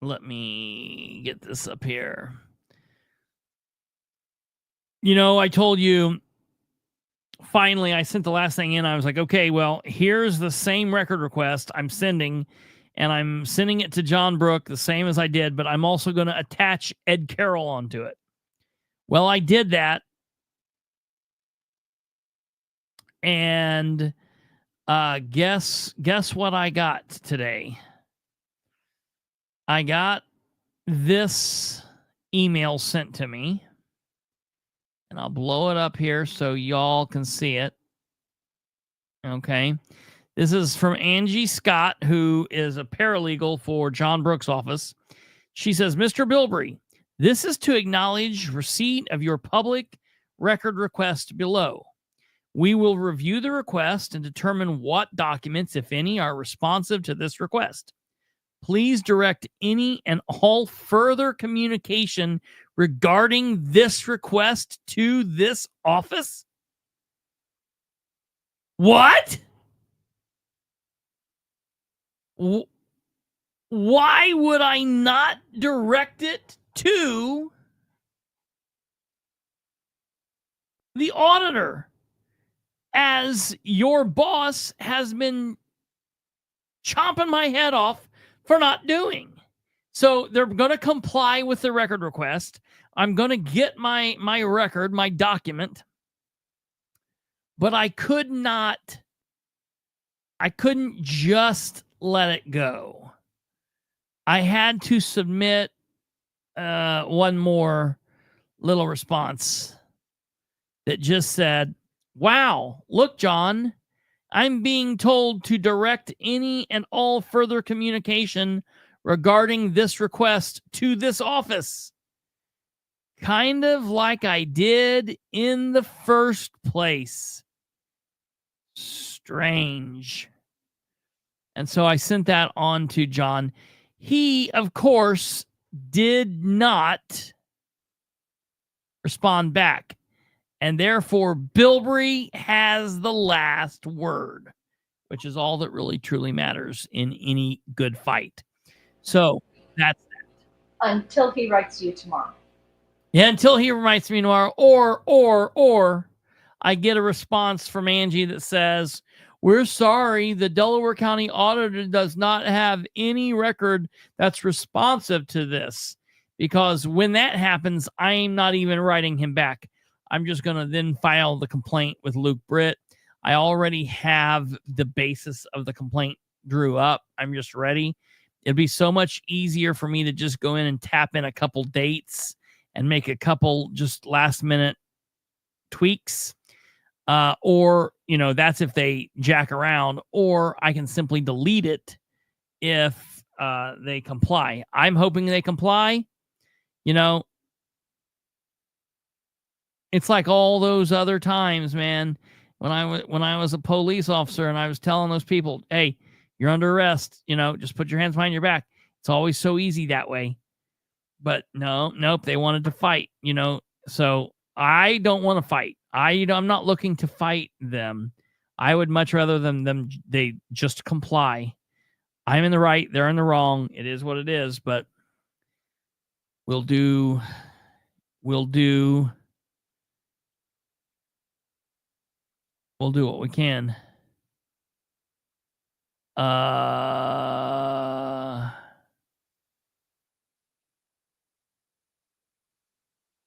let me get this up here. You know, I told you, finally, I sent the last thing in. I was like, okay, well, here's the same record request I'm sending, and I'm sending it to John Brook the same as I did, but I'm also going to attach Ed Carroll onto it. Well, I did that. And guess what I got today? I got this email sent to me, and I'll blow it up here so y'all can see it. Okay. This is from Angie Scott, who is a paralegal for John Brook's office. She says, Mr. Bilbrey, this is to acknowledge receipt of your public record request below. We will review the request and determine what documents, if any, are responsive to this request. Please direct any and all further communication regarding this request to this office. What? Why would I not direct it to the auditor, as your boss has been chomping my head off for not doing? So they're going to comply with the record request. I'm going to get my record, my document, but I couldn't just let it go. I had to submit one more little response that just said, wow, look, John, I'm being told to direct any and all further communication regarding this request to this office. Kind of like I did in the first place. Strange. And so I sent that on to John. He, of course, did not respond back. And therefore, Bilbrey has the last word, which is all that really truly matters in any good fight. So that's that. Until he writes you tomorrow. Yeah, until he writes me tomorrow. Or I get a response from Angie that says, we're sorry, the Delaware County Auditor does not have any record that's responsive to this. Because when that happens, I'm not even writing him back. I'm just going to then file the complaint with Luke Britt. I already have the basis of the complaint drew up. I'm just ready. It'd be so much easier for me to just go in and tap in a couple dates and make a couple just last minute tweaks. Or, that's if they jack around, or I can simply delete it if they comply. I'm hoping they comply. It's like all those other times, man, when I was a police officer and I was telling those people, hey, you're under arrest, just put your hands behind your back. It's always so easy that way. But nope, they wanted to fight, so I don't want to fight. I'm not looking to fight them. I would much rather they just comply. I'm in the right, they're in the wrong. It is what it is, but we'll do what we can.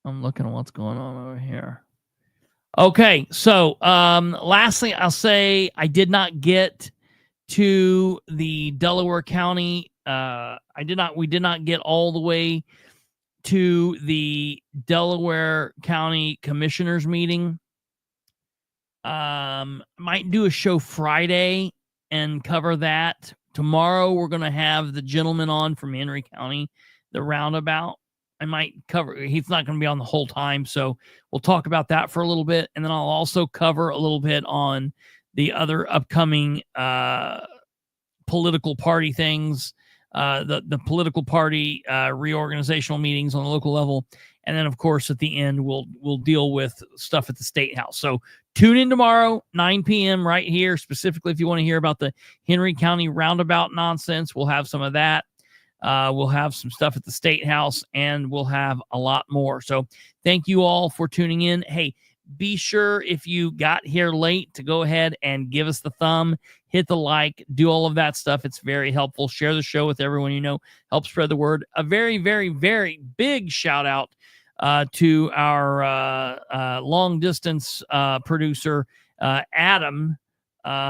I'm looking at what's going on over here. Okay, so lastly, I'll say I did not get to the Delaware County. We did not get all the way to the Delaware County Commissioners meeting. Might do a show Friday and cover that. Tomorrow we're going to have the gentleman on from Henry County, the roundabout. I might cover, he's not going to be on the whole time, so we'll talk about that for a little bit, and then I'll also cover a little bit on the other upcoming political party things, the political party reorganizational meetings on the local level, and then of course at the end we'll deal with stuff at the State House. So tune in tomorrow, 9 p.m. right here, specifically if you want to hear about the Henry County roundabout nonsense. We'll have some of that. We'll have some stuff at the State House, and we'll have a lot more. So thank you all for tuning in. Hey, be sure if you got here late to go ahead and give us the thumb, hit the like, do all of that stuff. It's very helpful. Share the show with everyone you know. Help spread the word. A very, very, very big shout out to our long distance producer, Adam,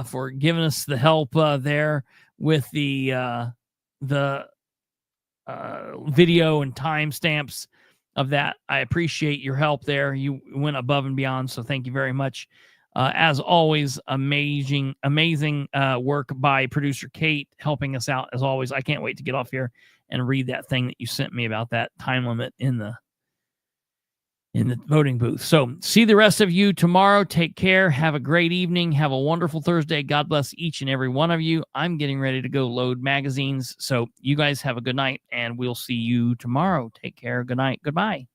for giving us the help there with the video and timestamps of that. I appreciate your help there. You went above and beyond, so thank you very much. As always, amazing work by producer Kate helping us out as always. I can't wait to get off here and read that thing that you sent me about that time limit in the voting booth. So see the rest of you tomorrow. Take care. Have a great evening. Have a wonderful Thursday. God bless each and every one of you. I'm getting ready to go load magazines. So you guys have a good night, and we'll see you tomorrow. Take care. Good night. Goodbye.